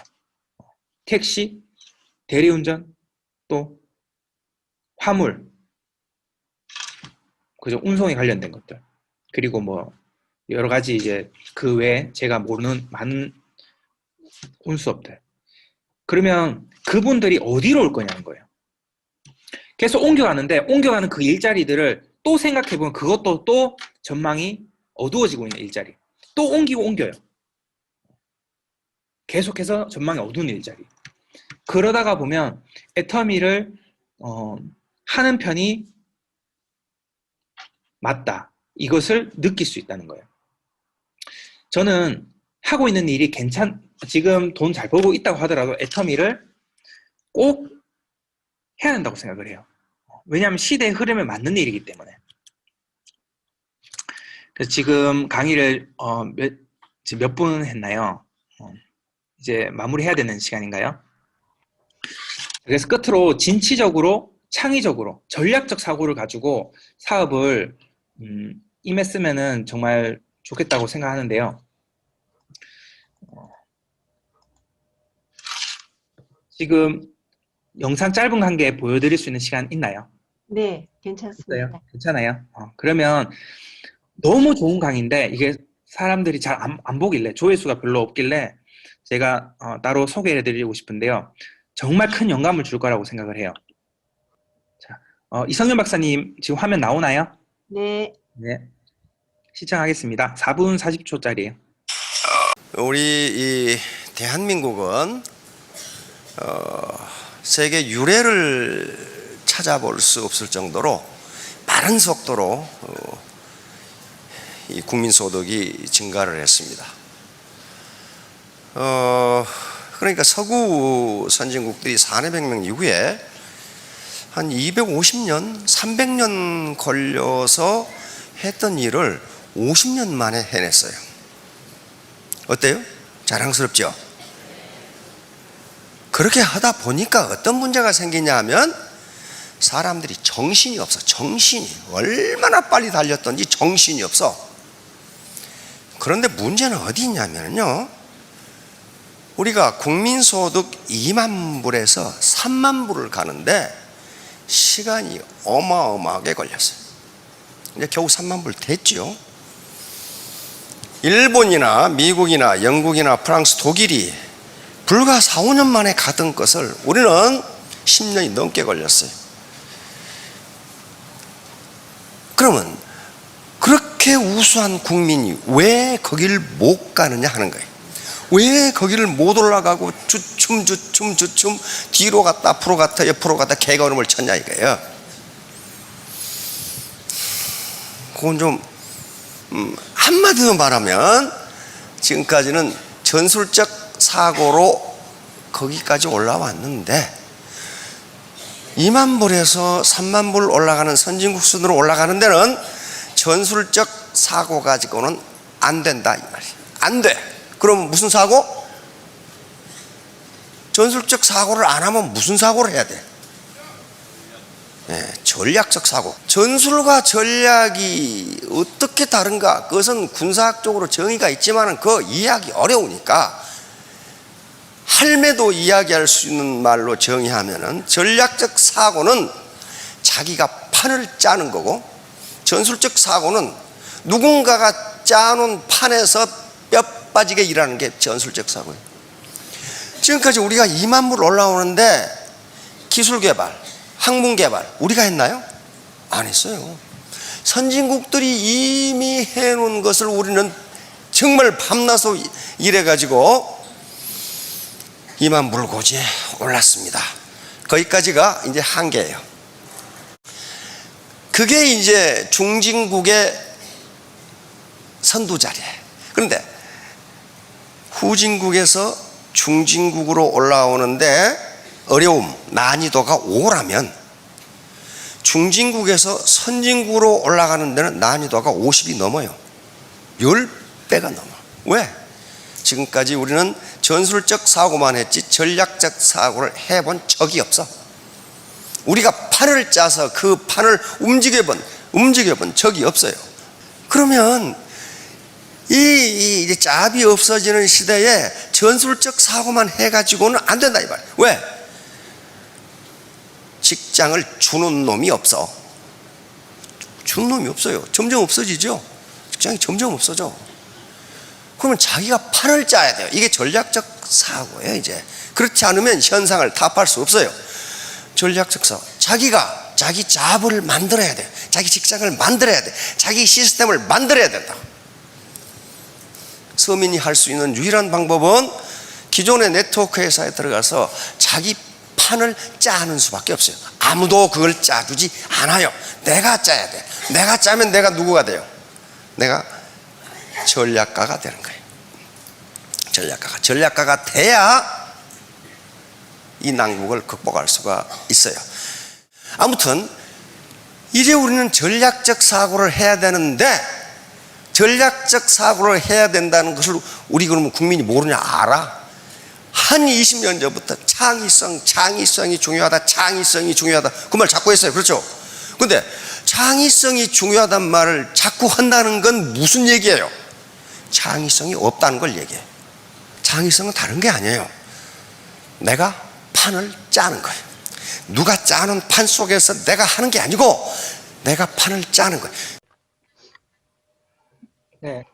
택시, 대리운전, 또 화물, 그죠? 운송에 관련된 것들. 그리고 뭐 여러 가지 이제 그 외에 제가 모르는 많은 운수업들. 그러면 그분들이 어디로 올 거냐는 거예요. 계속 옮겨가는데 옮겨가는 그 일자리들을 또 생각해보면 그것도 또 전망이 어두워지고 있는 일자리. 또 옮기고 옮겨요. 계속해서 전망이 어두운 일자리. 그러다가 보면 애터미를 하는 편이 맞다. 이것을 느낄 수 있다는 거예요. 저는 하고 있는 일이 지금 돈 잘 벌고 있다고 하더라도 애터미를 꼭 해야 된다고 생각을 해요. 왜냐하면 시대의 흐름에 맞는 일이기 때문에. 그래서 지금 강의를 몇 분 했나요? 이제 마무리해야 되는 시간인가요? 그래서 끝으로 진취적으로, 창의적으로, 전략적 사고를 가지고 사업을 임했으면 정말 좋겠다고 생각하는데요. 지금 영상 짧은 관계 보여드릴 수 있는 시간 있나요? 네, 괜찮습니다. 있어요? 괜찮아요? 그러면 너무 좋은 강의인데 이게 사람들이 잘 안 보길래 조회수가 별로 없길래 제가 따로 소개해 드리고 싶은데요. 정말 큰 영감을 줄 거라고 생각을 해요. 자, 이성윤 박사님 지금 화면 나오나요? 네. 네. 시청하겠습니다. 4분 40초짜리예요. 우리 이 대한민국은 세계 유례를 찾아볼 수 없을 정도로 빠른 속도로 이 국민소득이 증가를 했습니다. 그러니까 서구 선진국들이 산해혁명 이후에 한 250년, 300년 걸려서 했던 일을 50년 만에 해냈어요. 어때요? 자랑스럽죠? 그렇게 하다 보니까 어떤 문제가 생기냐 하면 사람들이 정신이 없어. 정신이 얼마나 빨리 달렸던지 정신이 없어. 그런데 문제는 어디 있냐면요, 우리가 국민소득 2만 불에서 3만 불을 가는데 시간이 어마어마하게 걸렸어요. 이제 겨우 3만 불 됐죠. 일본이나 미국이나 영국이나 프랑스, 독일이 불과 4, 5년 만에 가던 것을 우리는 10년이 넘게 걸렸어요. 그러면 그렇게 우수한 국민이 왜 거기를 못 가느냐 하는 거예요. 왜 거기를 못 올라가고 주춤 뒤로 갔다 앞으로 갔다 옆으로 갔다 개걸음을 쳤냐 이거예요. 그건 좀 한마디로 말하면 지금까지는 전술적 사고로 거기까지 올라왔는데 2만 불에서 3만 불 올라가는 선진국 수준으로 올라가는 데는 전술적 사고 가지고는 안 된다 이 말이에요. 안 돼. 그럼 무슨 사고? 전술적 사고를 안 하면 무슨 사고를 해야 돼? 전략적 사고. 전술과 전략이 어떻게 다른가? 그것은 군사학적으로 정의가 있지만 그 이해하기 어려우니까 할매도 이야기할 수 있는 말로 정의하면은 전략적 사고는 자기가 판을 짜는 거고, 전술적 사고는 누군가가 짜놓은 판에서 뼈 빠지게 일하는 게 전술적 사고예요. 지금까지 우리가 2만 불 올라오는데 기술 개발, 학문 개발 우리가 했나요? 안 했어요. 선진국들이 이미 해놓은 것을 우리는 정말 밤낮으로 일해가지고 2만 불 고지에 올랐습니다. 거기까지가 이제 한계예요. 그게 이제 중진국의 선두자리예요. 그런데 후진국에서 중진국으로 올라오는데 어려움, 난이도가 5라면 중진국에서 선진국으로 올라가는 데는 난이도가 50이 넘어요. 10배가 넘어. 왜? 지금까지 우리는 전술적 사고만 했지 전략적 사고를 해본 적이 없어. 우리가 판을 짜서 그 판을 움직여본 적이 없어요. 그러면 이 짭이 없어지는 시대에 전술적 사고만 해가지고는 안 된다 이 말이에요. 왜? 직장을 주는 놈이 없어. 주는 놈이 없어요. 점점 없어지죠. 직장이 점점 없어져. 그러면 자기가 판을 짜야 돼요. 이게 전략적 사고예요. 이제 그렇지 않으면 현상을 타파할 수 없어요. 전략적 사고. 자기가 자기 잡을 만들어야 돼. 자기 직장을 만들어야 돼. 자기 시스템을 만들어야 된다. 서민이 할 수 있는 유일한 방법은 기존의 네트워크 회사에 들어가서 자기 판을 짜는 수밖에 없어요. 아무도 그걸 짜주지 않아요. 내가 짜야 돼. 내가 짜면 내가 누구가 돼요? 내가 전략가가 되는 거예요. 전략가가 돼야 이 난국을 극복할 수가 있어요. 아무튼 이제 우리는 전략적 사고를 해야 되는데, 전략적 사고를 해야 된다는 것을 우리 그러면 국민이 모르냐? 알아. 한 20년 전부터 창의성이 중요하다, 창의성이 중요하다 그 말 자꾸 했어요. 그렇죠? 근데 창의성이 중요하단 말을 자꾸 한다는 건 무슨 얘기예요? 창의성이 없다는 걸 얘기해요. 창의성은 다른 게 아니에요. 내가 판을 짜는 거예요. 누가 짜는 판 속에서 내가 하는 게 아니고 내가 판을 짜는 거예요. 네,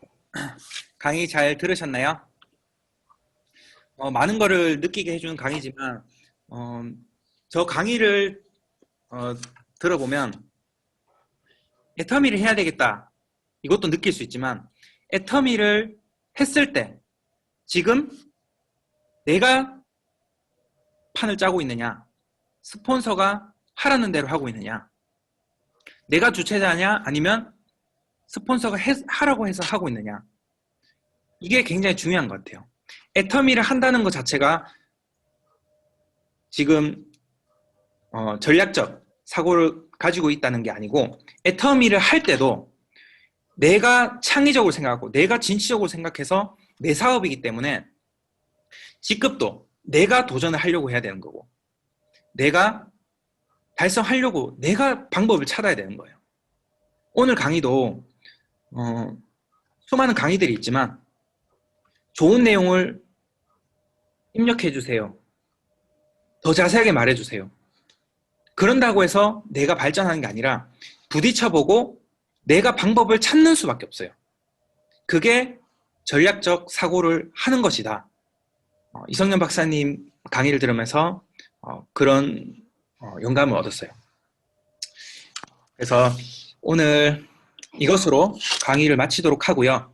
강의 잘 들으셨나요? 많은 거를 느끼게 해주는 강의지만 저 강의를 들어보면 애터미를 해야 되겠다 이것도 느낄 수 있지만, 애터미를 했을 때 지금 내가 판을 짜고 있느냐, 스폰서가 하라는 대로 하고 있느냐, 내가 주체자냐 아니면 스폰서가 하라고 해서 하고 있느냐, 이게 굉장히 중요한 것 같아요. 애터미를 한다는 것 자체가 지금 전략적 사고를 가지고 있다는 게 아니고, 애터미를 할 때도 내가 창의적으로 생각하고 내가 진취적으로 생각해서 내 사업이기 때문에 직급도 내가 도전을 하려고 해야 되는 거고, 내가 달성하려고 내가 방법을 찾아야 되는 거예요. 오늘 강의도 수많은 강의들이 있지만 좋은 내용을 입력해 주세요. 더 자세하게 말해 주세요. 그런다고 해서 내가 발전하는 게 아니라 부딪혀보고 내가 방법을 찾는 수밖에 없어요. 그게 전략적 사고를 하는 것이다. 이성년 박사님 강의를 들으면서 그런 영감을 얻었어요. 그래서 오늘 이것으로 강의를 마치도록 하고요.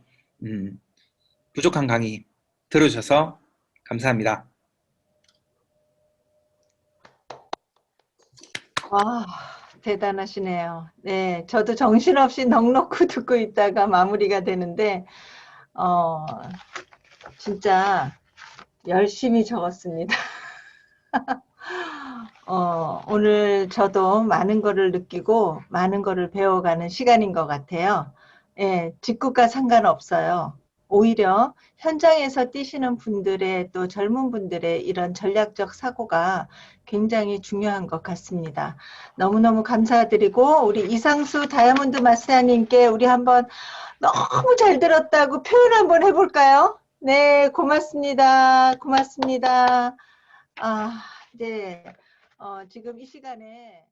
부족한 강의 들어주셔서 감사합니다. 와, 대단하시네요. 네, 저도 정신없이 넋 놓고 듣고 있다가 마무리가 되는데, 진짜 열심히 적었습니다. 오늘 저도 많은 거를 느끼고 많은 거를 배워가는 시간인 것 같아요. 예, 직급과 상관없어요. 오히려 현장에서 뛰시는 분들의, 또 젊은 분들의 이런 전략적 사고가 굉장히 중요한 것 같습니다. 너무너무 감사드리고, 우리 이상수 다이아몬드 마스터님께 우리 한번 너무 잘 들었다고 표현 한번 해볼까요? 네, 고맙습니다. 고맙습니다. 네. 지금 이 시간에